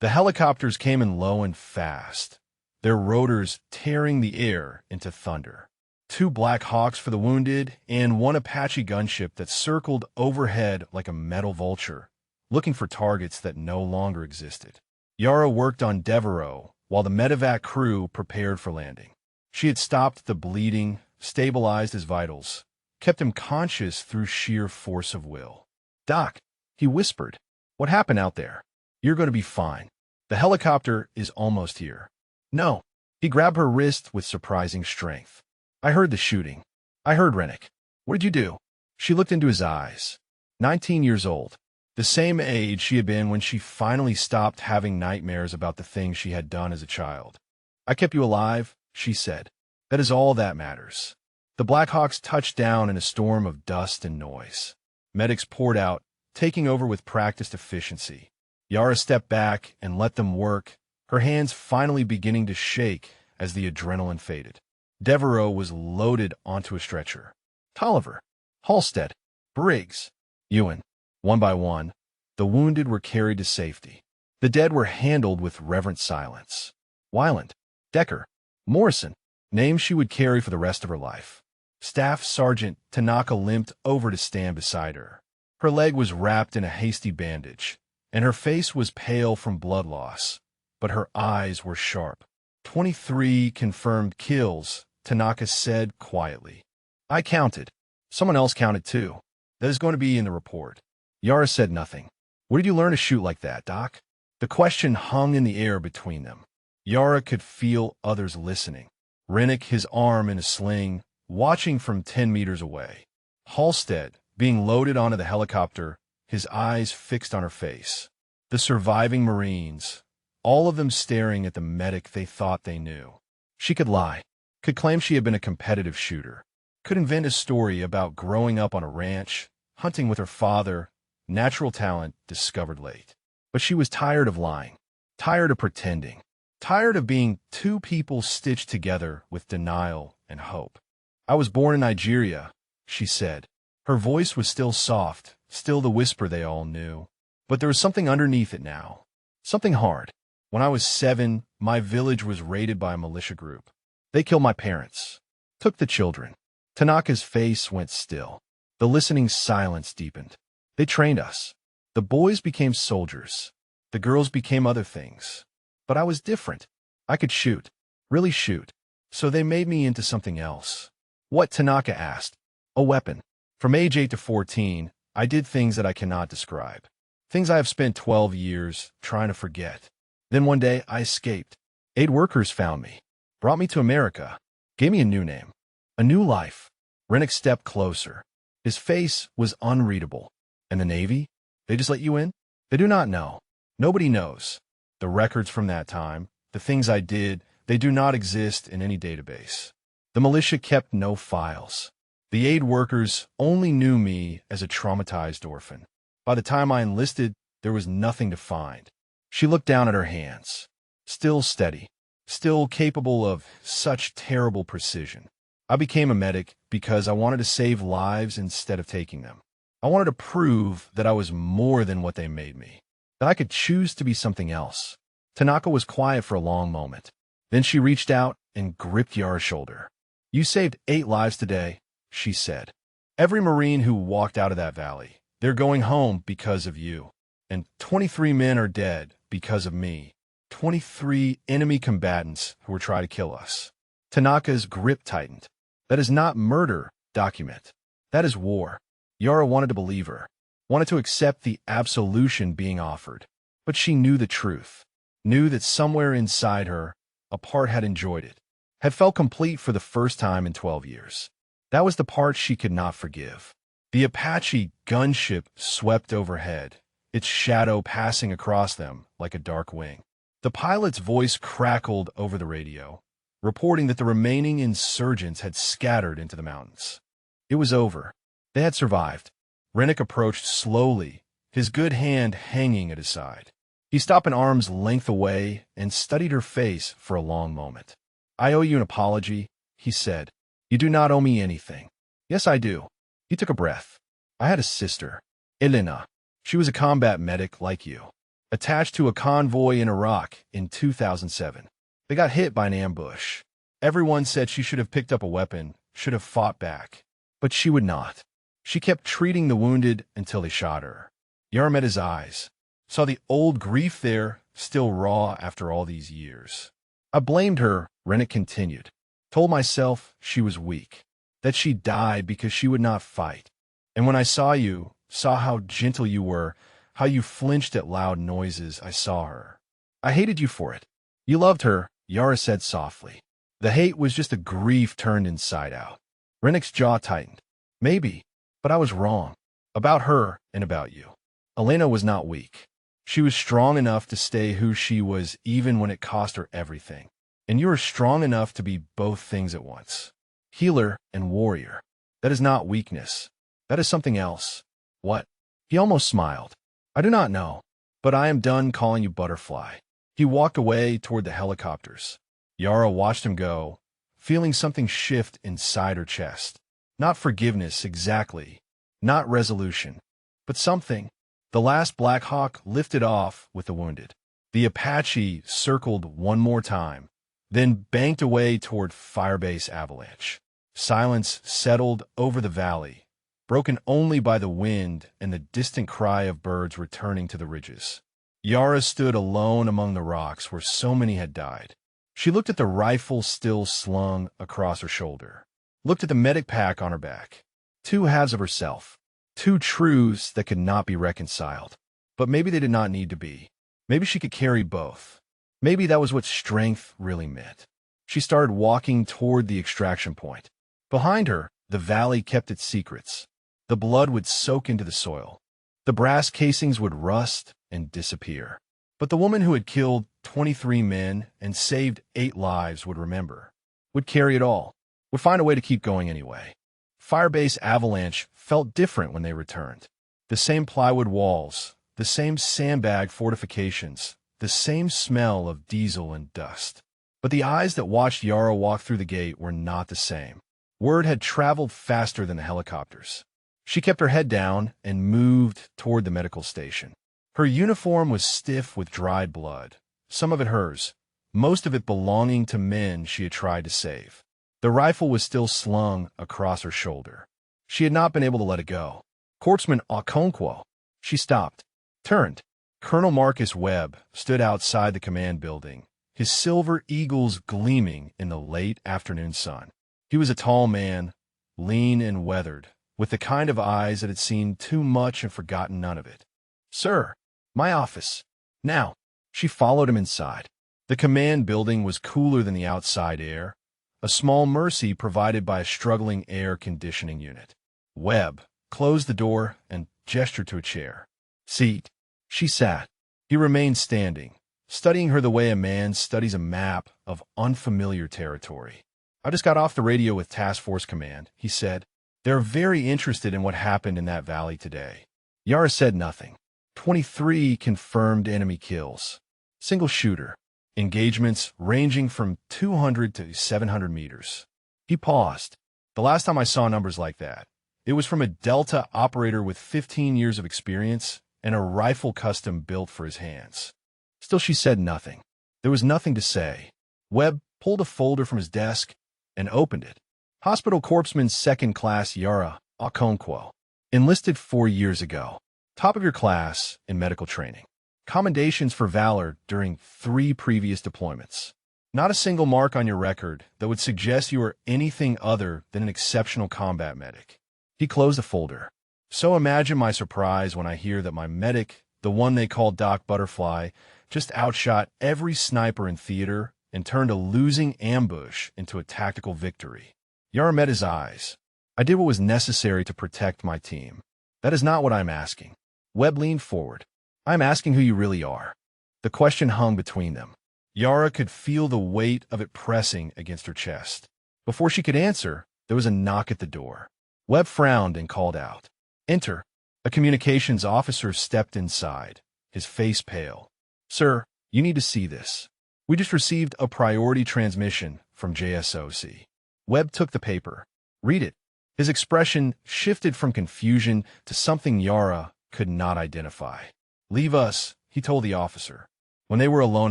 The helicopters came in low and fast, their rotors tearing the air into thunder. 2 Black Hawks for the wounded, and 1 Apache gunship that circled overhead like a metal vulture, looking for targets that no longer existed. Yara worked on Devereaux while the medevac crew prepared for landing. She had stopped the bleeding, stabilized his vitals, kept him conscious through sheer force of will. "Doc," he whispered, "what happened out there? You're going to be fine. The helicopter is almost here." "No." He grabbed her wrist with surprising strength. "I heard the shooting. I heard Rennick. What did you do?" She looked into his eyes. 19 years old. The same age she had been when she finally stopped having nightmares about the things she had done as a child. "I kept you alive," she said. "That is all that matters." The Blackhawks touched down in a storm of dust and noise. Medics poured out, taking over with practiced efficiency. Yara stepped back and let them work, her hands finally beginning to shake as the adrenaline faded. Devereaux was loaded onto a stretcher. Tolliver, Halstead, Briggs, Ewan. One by one, the wounded were carried to safety. The dead were handled with reverent silence. Weiland, Decker, Morrison, names she would carry for the rest of her life. Staff Sergeant Tanaka limped over to stand beside her. Her leg was wrapped in a hasty bandage, and her face was pale from blood loss, but her eyes were sharp. 23 confirmed kills, Tanaka said quietly. "I counted. Someone else counted too. That is going to be in the report." Yara said nothing. "Where did you learn to shoot like that, Doc?" The question hung in the air between them. Yara could feel others listening. Rennick, his arm in a sling, watching from 10 meters away. Halstead, being loaded onto the helicopter, his eyes fixed on her face. The surviving Marines, all of them staring at the medic they thought they knew. She could lie, could claim she had been a competitive shooter, could invent a story about growing up on a ranch, hunting with her father, natural talent discovered late. But she was tired of lying, tired of pretending, tired of being two people stitched together with denial and hope. "I was born in Nigeria," she said. Her voice was still soft, still the whisper they all knew. But there was something underneath it now, something hard. "When I was 7, my village was raided by a militia group. They killed my parents, took the children." Tanaka's face went still. The listening silence deepened. "They trained us. The boys became soldiers. The girls became other things. But I was different. I could shoot, really shoot. So they made me into something else." "What?" Tanaka asked. "A weapon. From age 8 to 14, I did things that I cannot describe. Things I have spent 12 years trying to forget. Then one day, I escaped. Aid workers found me, brought me to America, gave me a new name, a new life." Rennick stepped closer. His face was unreadable. "And the Navy? They just let you in?" "They do not know. Nobody knows. The records from that time, the things I did, they do not exist in any database. The militia kept no files. The aid workers only knew me as a traumatized orphan. By the time I enlisted, there was nothing to find." She looked down at her hands. Still steady, still capable of such terrible precision. "I became a medic because I wanted to save lives instead of taking them. I wanted to prove that I was more than what they made me, that I could choose to be something else." Tanaka was quiet for a long moment. Then she reached out and gripped Yara's shoulder. "You saved 8 lives today," she said. "Every Marine who walked out of that valley, they're going home because of you. And 23 men are dead because of me. 23 enemy combatants who were trying to kill us." Tanaka's grip tightened. "That is not murder, document. That is war." Yara wanted to believe her, wanted to accept the absolution being offered. But she knew the truth, knew that somewhere inside her, a part had enjoyed it, had felt complete for the first time in 12 years. That was the part she could not forgive. The Apache gunship swept overhead, its shadow passing across them like a dark wing. The pilot's voice crackled over the radio, reporting that the remaining insurgents had scattered into the mountains. It was over. They had survived. Rennick approached slowly, his good hand hanging at his side. He stopped an arm's length away and studied her face for a long moment. "I owe you an apology," he said. "You do not owe me anything." "Yes, I do." He took a breath. "I had a sister, Elena. She was a combat medic like you, attached to a convoy in Iraq in 2007. They got hit by an ambush. Everyone said she should have picked up a weapon, should have fought back. But she would not. She kept treating the wounded until they shot her." Yara met his eyes, saw the old grief there, still raw after all these years. "I blamed her," Rennick continued. "Told myself she was weak, that she died because she would not fight. And when I saw you, saw how gentle you were, how you flinched at loud noises, I saw her. I hated you for it." "You loved her," Yara said softly. "The hate was just a grief turned inside out." Rennick's jaw tightened. "Maybe, but I was wrong. About her and about you. Elena was not weak. She was strong enough to stay who she was even when it cost her everything. And you are strong enough to be both things at once. Healer and warrior. That is not weakness. That is something else." "What?" He almost smiled. "I do not know, but I am done calling you Butterfly." He walked away toward the helicopters. Yara watched him go, feeling something shift inside her chest. Not forgiveness exactly, not resolution, but something. The last Black Hawk lifted off with the wounded. The Apache circled one more time, then banked away toward Firebase Avalanche. Silence settled over the valley, broken only by the wind and the distant cry of birds returning to the ridges. Yara stood alone among the rocks where so many had died. She looked at the rifle still slung across her shoulder, looked at the medic pack on her back. Two halves of herself, two truths that could not be reconciled. But maybe they did not need to be. Maybe she could carry both. Maybe that was what strength really meant. She started walking toward the extraction point. Behind her, the valley kept its secrets. The blood would soak into the soil. The brass casings would rust and disappear. But the woman who had killed 23 men and saved 8 lives would remember, would carry it all, would find a way to keep going anyway. Firebase Avalanche felt different when they returned. The same plywood walls, the same sandbag fortifications, the same smell of diesel and dust. But the eyes that watched Yara walk through the gate were not the same. Word had traveled faster than the helicopters. She kept her head down and moved toward the medical station. Her uniform was stiff with dried blood, some of it hers, most of it belonging to men she had tried to save. The rifle was still slung across her shoulder. She had not been able to let it go. Corpsman Okonkwo. She stopped, turned. Colonel Marcus Webb stood outside the command building, his silver eagles gleaming in the late afternoon sun. He was a tall man, lean and weathered, with the kind of eyes that had seen too much and forgotten none of it. "Sir, my office. Now." She followed him inside. The command building was cooler than the outside air, a small mercy provided by a struggling air conditioning unit. Webb closed the door and gestured to a chair. "Seat." She sat. He remained standing, studying her the way a man studies a map of unfamiliar territory. "I just got off the radio with Task Force Command," he said. "They're very interested in what happened in that valley today." Yara said nothing. 23 confirmed enemy kills. Single shooter. Engagements ranging from 200 to 700 meters. He paused. "The last time I saw numbers like that, it was from a Delta operator with 15 years of experience and a rifle custom built for his hands." Still she said nothing. There was nothing to say. Webb pulled a folder from his desk and opened it. Hospital Corpsman Second Class Yara Okonkwo. Enlisted 4 years ago. Top of your class in medical training. Commendations for valor during 3 previous deployments. Not a single mark on your record that would suggest you are anything other than an exceptional combat medic. He closed the folder. So imagine my surprise when I hear that my medic, the one they called Doc Butterfly, just outshot every sniper in theater and turned a losing ambush into a tactical victory. Yara met his eyes. "I did what was necessary to protect my team. That is not what I'm asking." Webb leaned forward. "I'm asking who you really are." The question hung between them. Yara could feel the weight of it pressing against her chest. Before she could answer, there was a knock at the door. Webb frowned and called out, "Enter." A communications officer stepped inside, his face pale. "Sir, you need to see this. We just received a priority transmission from JSOC." Webb took the paper. "Read it." His expression shifted from confusion to something Yara could not identify. "Leave us," he told the officer. When they were alone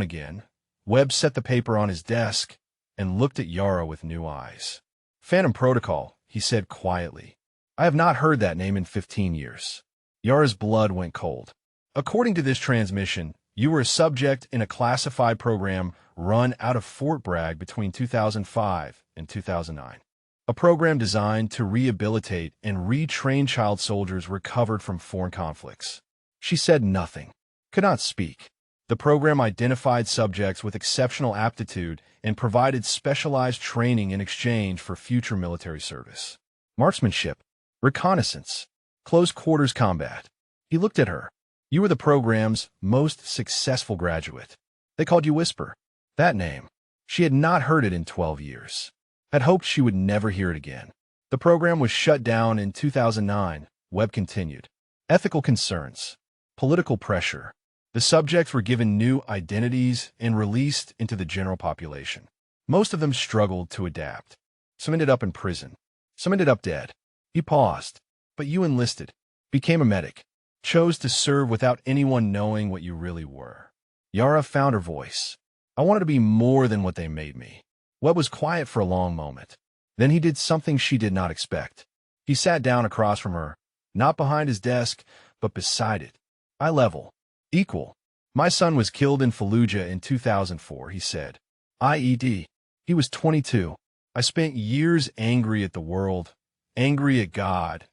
again, Webb set the paper on his desk and looked at Yara with new eyes. "Phantom Protocol," he said quietly. "I have not heard that name in 15 years. Yara's blood went cold. "According to this transmission, you were a subject in a classified program run out of Fort Bragg between 2005 and 2009. A program designed to rehabilitate and retrain child soldiers recovered from foreign conflicts." She said nothing, could not speak. The program identified subjects with exceptional aptitude and provided specialized training in exchange for future military service. Marksmanship, reconnaissance, close quarters combat. He looked at her. "You were the program's most successful graduate. They called you Whisper." That name. She had not heard it in 12 years. Had hoped she would never hear it again. The program was shut down in 2009, Webb continued. Ethical concerns. Political pressure. The subjects were given new identities and released into the general population. Most of them struggled to adapt. Some ended up in prison. Some ended up dead. He paused. "But you enlisted, became a medic, chose to serve without anyone knowing what you really were." Yara found her voice. "I wanted to be more than what they made me." Webb was quiet for a long moment. Then he did something she did not expect. He sat down across from her, not behind his desk, but beside it. "Eye level. Equal. My son was killed in Fallujah in 2004, he said. IED. He was 22. I spent years angry at the world, angry at God,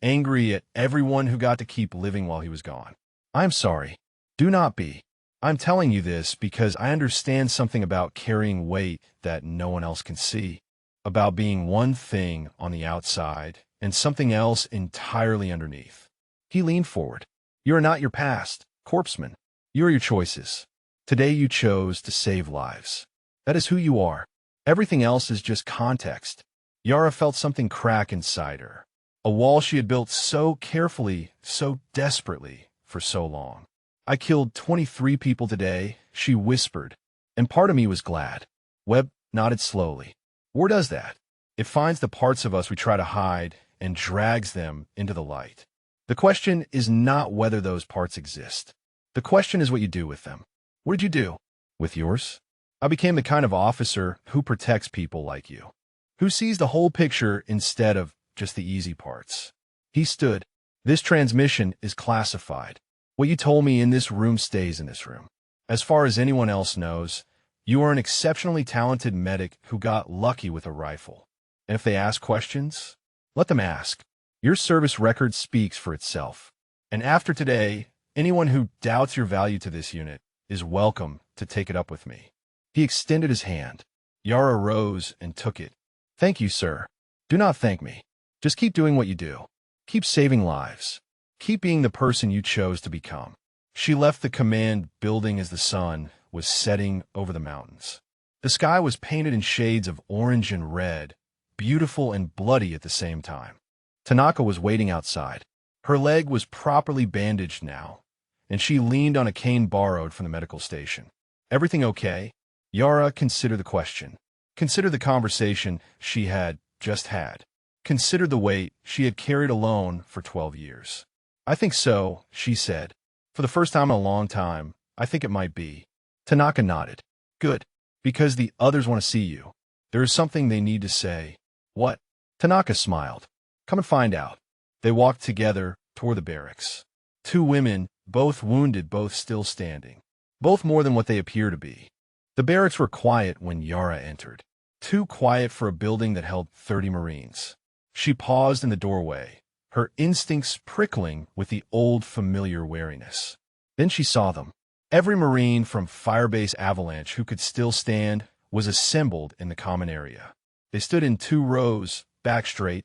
angry at everyone who got to keep living while he was gone. I'm sorry. Do not be. I'm telling you this because I understand something about carrying weight that no one else can see, about being one thing on the outside and something else entirely underneath." He leaned forward. You are not your past, corpseman. You are your choices. Today you chose to save lives. That is who you are. Everything else is just context. Yara felt something crack inside her. A wall she had built so carefully, so desperately, for so long. I killed 23 people today, she whispered, and part of me was glad. Webb nodded slowly. War does that. It finds the parts of us we try to hide and drags them into the light. The question is not whether those parts exist. The question is what you do with them. What did you do? With yours? I became the kind of officer who protects people like you, who sees the whole picture instead of just the easy parts. He stood. This transmission is classified. What you told me in this room stays in this room. As far as anyone else knows, you are an exceptionally talented medic who got lucky with a rifle. And if they ask questions, let them ask. Your service record speaks for itself. And after today, anyone who doubts your value to this unit is welcome to take it up with me. He extended his hand. Yara rose and took it. Thank you, sir. Do not thank me. Just keep doing what you do. Keep saving lives. Keep being the person you chose to become. She left the command building as the sun was setting over the mountains. The sky was painted in shades of orange and red, beautiful and bloody at the same time. Tanaka was waiting outside. Her leg was properly bandaged now, and she leaned on a cane borrowed from the medical station. Everything okay? Yara considered the question. Consider the conversation she had just had. Consider the weight she had carried alone for 12 years. I think so, she said. For the first time in a long time, I think it might be. Tanaka nodded. Good. Because the others want to see you. There is something they need to say. What? Tanaka smiled. Come and find out. They walked together toward the barracks. Two women, both wounded, both still standing. Both more than what they appear to be. The barracks were quiet when Yara entered. Too quiet for a building that held 30 Marines. She paused in the doorway, her instincts prickling with the old familiar wariness. Then she saw them. Every Marine from Firebase Avalanche who could still stand was assembled in the common area. They stood in 2 rows, back straight,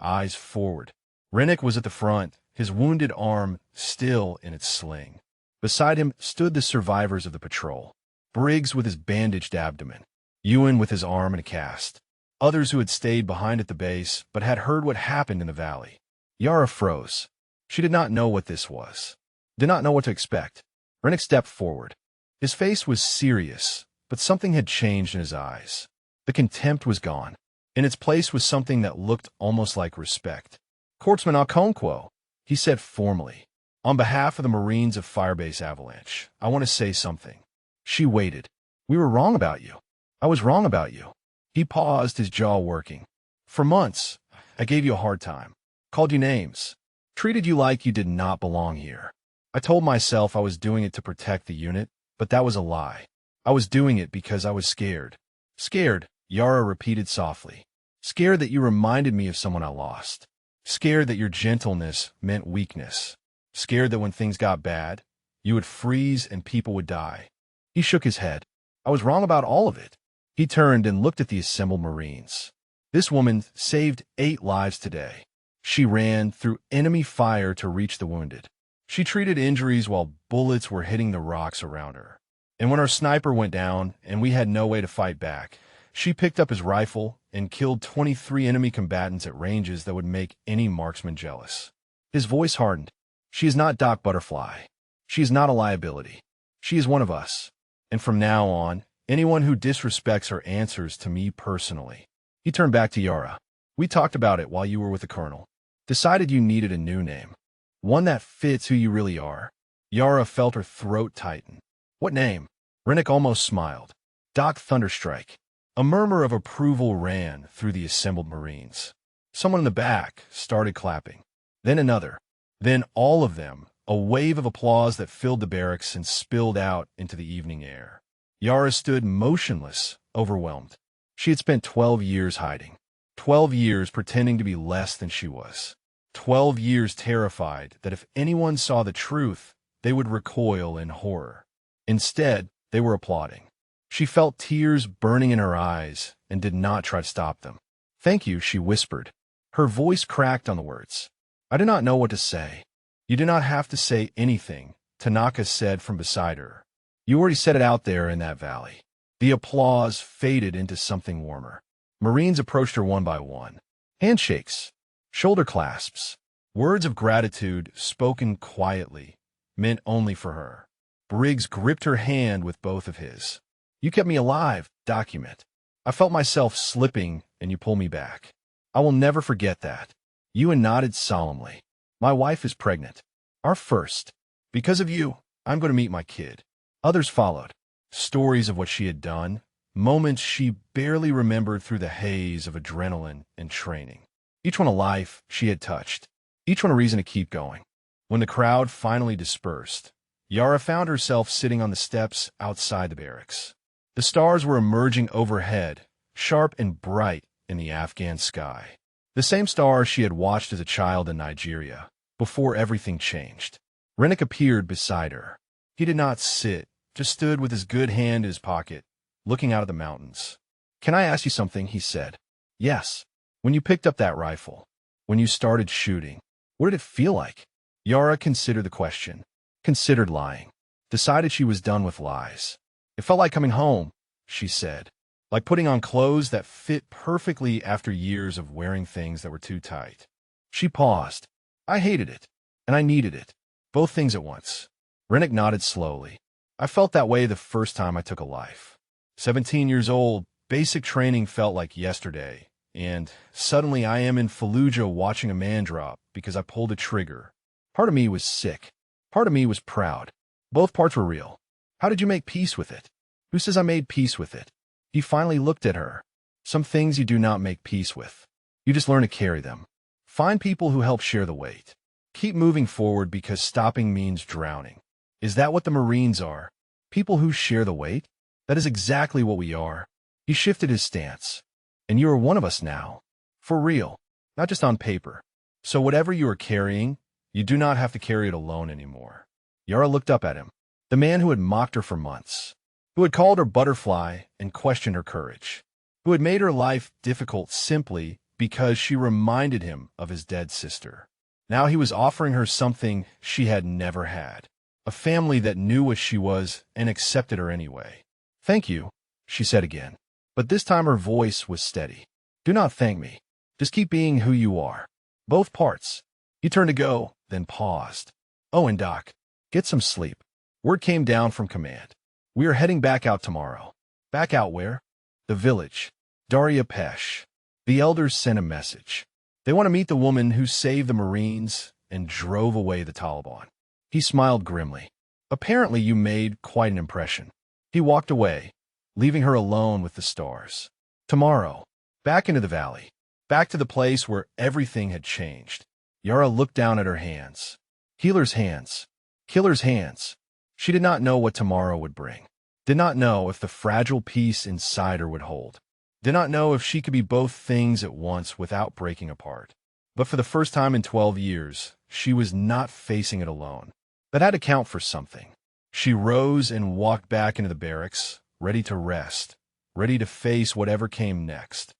eyes forward. Rennick was at the front, his wounded arm still in its sling. Beside him stood the survivors of the patrol. Briggs with his bandaged abdomen, Ewan with his arm in a cast. Others who had stayed behind at the base but had heard what happened in the valley. Yara froze. She did not know what this was. Did not know what to expect. Rennick stepped forward. His face was serious, but something had changed in his eyes. The contempt was gone. In its place was something that looked almost like respect. Corpsman Okonkwo, he said formally. On behalf of the Marines of Firebase Avalanche, I want to say something. She waited. We were wrong about you. I was wrong about you. He paused, his jaw working. For months, I gave you a hard time. Called you names. Treated you like you did not belong here. I told myself I was doing it to protect the unit, but that was a lie. I was doing it because I was scared. Scared, Yara repeated softly. Scared that you reminded me of someone I lost. Scared that your gentleness meant weakness. Scared that when things got bad, you would freeze and people would die. He shook his head. I was wrong about all of it. He turned and looked at the assembled Marines. This woman saved 8 lives today. She ran through enemy fire to reach the wounded. She treated injuries while bullets were hitting the rocks around her. And when our sniper went down and we had no way to fight back, she picked up his rifle and killed 23 enemy combatants at ranges that would make any marksman jealous. His voice hardened. She is not Doc Butterfly. She is not a liability. She is one of us. And from now on, anyone who disrespects her answers to me personally. He turned back to Yara. We talked about it while you were with the colonel. Decided you needed a new name. One that fits who you really are. Yara felt her throat tighten. What name? Rennick almost smiled. Doc Thunderstrike. A murmur of approval ran through the assembled Marines. Someone in the back started clapping. Then another. Then all of them, a wave of applause that filled the barracks and spilled out into the evening air. Yara stood motionless, overwhelmed. She had spent 12 years hiding. 12 years pretending to be less than she was. 12 years terrified that if anyone saw the truth, they would recoil in horror. Instead, they were applauding. She felt tears burning in her eyes and did not try to stop them. Thank you, she whispered. Her voice cracked on the words. I did not know what to say. You do not have to say anything, Tanaka said from beside her. You already said it out there in that valley. The applause faded into something warmer. Marines approached her one by one. Handshakes, shoulder clasps, words of gratitude spoken quietly, meant only for her. Briggs gripped her hand with both of his. You kept me alive, document. I felt myself slipping, and you pulled me back. I will never forget that. Ewan nodded solemnly. My wife is pregnant. Our first. Because of you, I'm going to meet my kid. Others followed. Stories of what she had done, moments she barely remembered through the haze of adrenaline and training. Each one a life she had touched. Each one a reason to keep going. When the crowd finally dispersed, Yara found herself sitting on the steps outside the barracks. The stars were emerging overhead, sharp and bright in the Afghan sky. The same stars she had watched as a child in Nigeria, before everything changed. Rennick appeared beside her. He did not sit, just stood with his good hand in his pocket, looking out at the mountains. Can I ask you something? He said. Yes. When you picked up that rifle, when you started shooting, what did it feel like? Yara considered the question, considered lying, decided she was done with lies. It felt like coming home, she said, like putting on clothes that fit perfectly after years of wearing things that were too tight. She paused. I hated it, and I needed it, both things at once. Rennick nodded slowly. I felt that way the first time I took a life. 17 years old, basic training felt like yesterday, and suddenly I am in Fallujah watching a man drop because I pulled a trigger. Part of me was sick. Part of me was proud. Both parts were real. How did you make peace with it? Who says I made peace with it? He finally looked at her. Some things you do not make peace with. You just learn to carry them. Find people who help share the weight. Keep moving forward because stopping means drowning. Is that what the Marines are? People who share the weight? That is exactly what we are. He shifted his stance. And you are one of us now. For real. Not just on paper. So whatever you are carrying, you do not have to carry it alone anymore. Yara looked up at him. The man who had mocked her for months. Who had called her butterfly and questioned her courage. Who had made her life difficult simply because she reminded him of his dead sister. Now he was offering her something she had never had. A family that knew what she was and accepted her anyway. Thank you, she said again. But this time her voice was steady. Do not thank me. Just keep being who you are. Both parts. He turned to go, then paused. Oh, and Doc, get some sleep. Word came down from command. We are heading back out tomorrow. Back out where? The village. Daria Pesh. The elders sent a message. They want to meet the woman who saved the Marines and drove away the Taliban. He smiled grimly. Apparently you made quite an impression. He walked away, leaving her alone with the stars. Tomorrow, back into the valley, back to the place where everything had changed. Yara looked down at her hands. Healer's hands. Killer's hands. She did not know what tomorrow would bring. Did not know if the fragile peace inside her would hold. Did not know if she could be both things at once without breaking apart. But for the first time in 12 years, she was not facing it alone. That had to count for something. She rose and walked back into the barracks, ready to rest, ready to face whatever came next,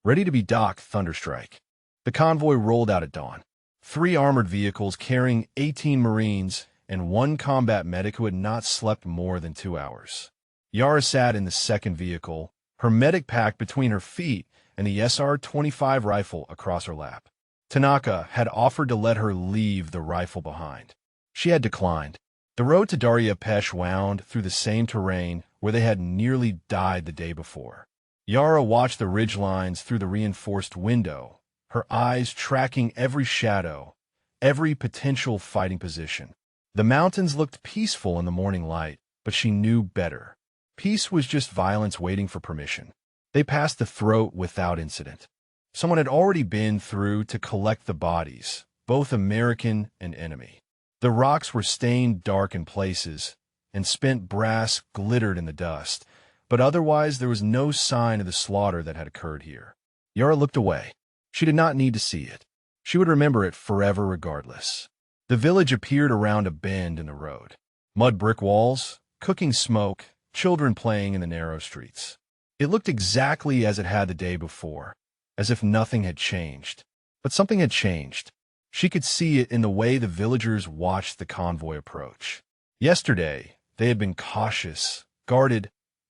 ready to be Doc Thunderstrike. The convoy rolled out at dawn. 3 armored vehicles carrying 18 Marines and 1 combat medic who had not slept more than 2 hours. Yara sat in the second vehicle, her medic pack between her feet and the SR-25 rifle across her lap. Tanaka had offered to let her leave the rifle behind. She had declined. The road to Daria Pesh wound through the same terrain where they had nearly died the day before. Yara watched the ridgelines through the reinforced window, her eyes tracking every shadow, every potential fighting position. The mountains looked peaceful in the morning light, but she knew better. Peace was just violence waiting for permission. They passed the throat without incident. Someone had already been through to collect the bodies, both American and enemy. The rocks were stained dark in places, and spent brass glittered in the dust, but otherwise there was no sign of the slaughter that had occurred here. Yara looked away. She did not need to see it. She would remember it forever regardless. The village appeared around a bend in the road. Mud brick walls, cooking smoke, children playing in the narrow streets. It looked exactly as it had the day before, as if nothing had changed. But something had changed. She could see it in the way the villagers watched the convoy approach. Yesterday, they had been cautious, guarded,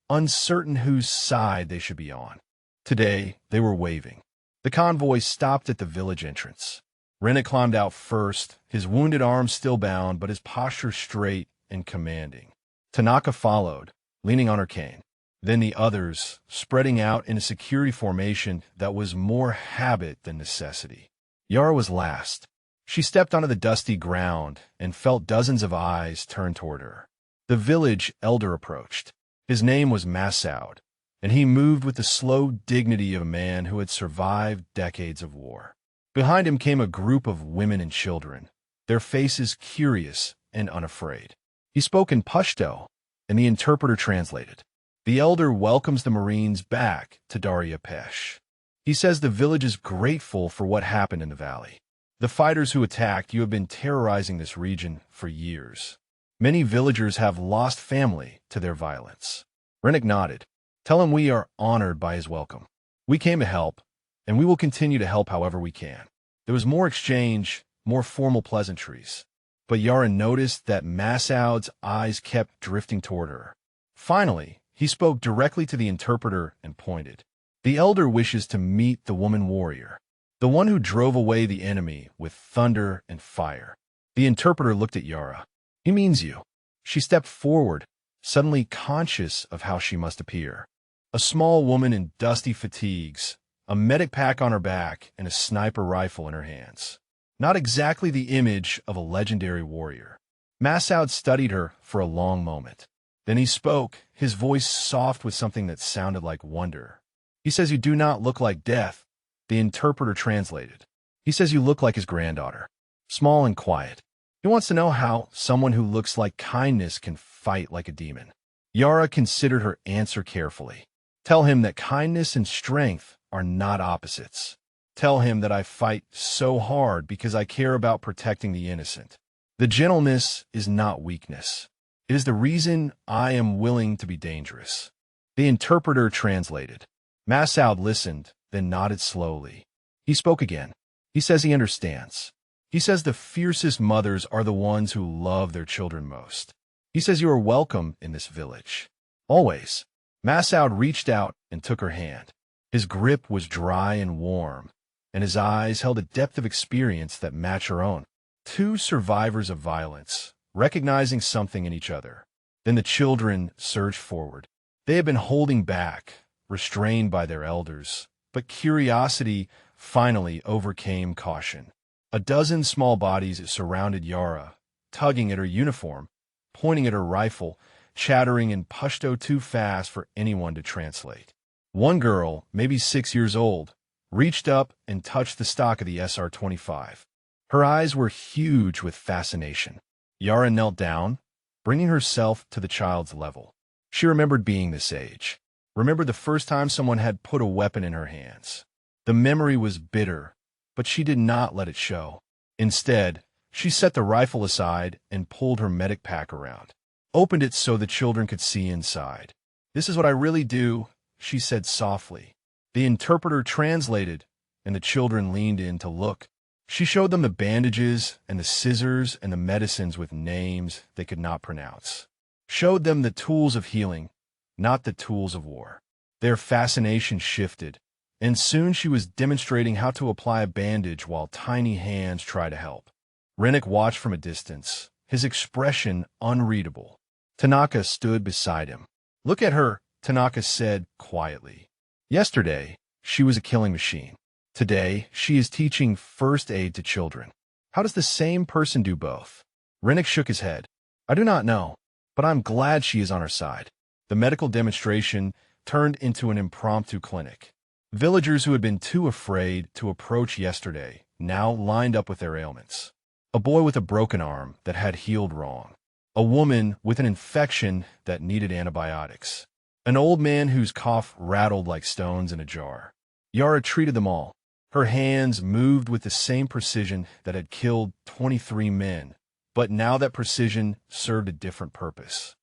uncertain whose side they should be on. Today, they were waving. The convoy stopped at the village entrance. Rennet climbed out first, his wounded arm still bound, but his posture straight and commanding. Tanaka followed, leaning on her cane. Then the others, spreading out in a security formation that was more habit than necessity. Yara was last. She stepped onto the dusty ground and felt dozens of eyes turn toward her. The village elder approached. His name was Massoud, and he moved with the slow dignity of a man who had survived decades of war. Behind him came a group of women and children, their faces curious and unafraid. He spoke in Pashto, and the interpreter translated. The elder welcomes the Marines back to Darya Pesh. He says the village is grateful for what happened in the valley. The fighters who attacked you have been terrorizing this region for years. Many villagers have lost family to their violence. Rennick nodded. Tell him we are honored by his welcome. We came to help, and we will continue to help however we can. There was more exchange, more formal pleasantries. But Yara noticed that Massoud's eyes kept drifting toward her. Finally, he spoke directly to the interpreter and pointed. The elder wishes to meet the woman warrior, the one who drove away the enemy with thunder and fire. The interpreter looked at Yara. He means you. She stepped forward, suddenly conscious of how she must appear. A small woman in dusty fatigues, a medic pack on her back, and a sniper rifle in her hands. Not exactly the image of a legendary warrior. Massoud studied her for a long moment. Then he spoke, his voice soft with something that sounded like wonder. He says you do not look like death. The interpreter translated. He says you look like his granddaughter, small and quiet. He wants to know how someone who looks like kindness can fight like a demon. Yara considered her answer carefully. Tell him that kindness and strength are not opposites. Tell him that I fight so hard because I care about protecting the innocent. The gentleness is not weakness. It is the reason I am willing to be dangerous. The interpreter translated. Massoud listened, then nodded slowly. He spoke again. He says he understands. He says the fiercest mothers are the ones who love their children most. He says you are welcome in this village. Always. Massoud reached out and took her hand. His grip was dry and warm, and his eyes held a depth of experience that matched her own. Two survivors of violence, recognizing something in each other. Then the children surged forward. They had been holding back, restrained by their elders, but curiosity finally overcame caution. A dozen small bodies surrounded Yara, tugging at her uniform, pointing at her rifle, chattering in Pashto too fast for anyone to translate. One girl, maybe 6 years old, reached up and touched the stock of the SR-25. Her eyes were huge with fascination. Yara knelt down, bringing herself to the child's level. She remembered being this age, remembered the first time someone had put a weapon in her hands. The memory was bitter, but she did not let it show. Instead, she set the rifle aside and pulled her medic pack around, opened it so the children could see inside. This is what I really do, she said softly. The interpreter translated, and the children leaned in to look. She showed them the bandages and the scissors and the medicines with names they could not pronounce. Showed them the tools of healing, not the tools of war. Their fascination shifted, and soon she was demonstrating how to apply a bandage while tiny hands tried to help. Rennick watched from a distance, his expression unreadable. Tanaka stood beside him. Look at her, Tanaka said quietly. Yesterday, she was a killing machine. Today, she is teaching first aid to children. How does the same person do both? Rennick shook his head. I do not know, but I'm glad she is on our side. The medical demonstration turned into an impromptu clinic. Villagers who had been too afraid to approach yesterday now lined up with their ailments. A boy with a broken arm that had healed wrong. A woman with an infection that needed antibiotics. An old man whose cough rattled like stones in a jar. Yara treated them all. Her hands moved with the same precision that had killed 23 men, but now that precision served a different purpose.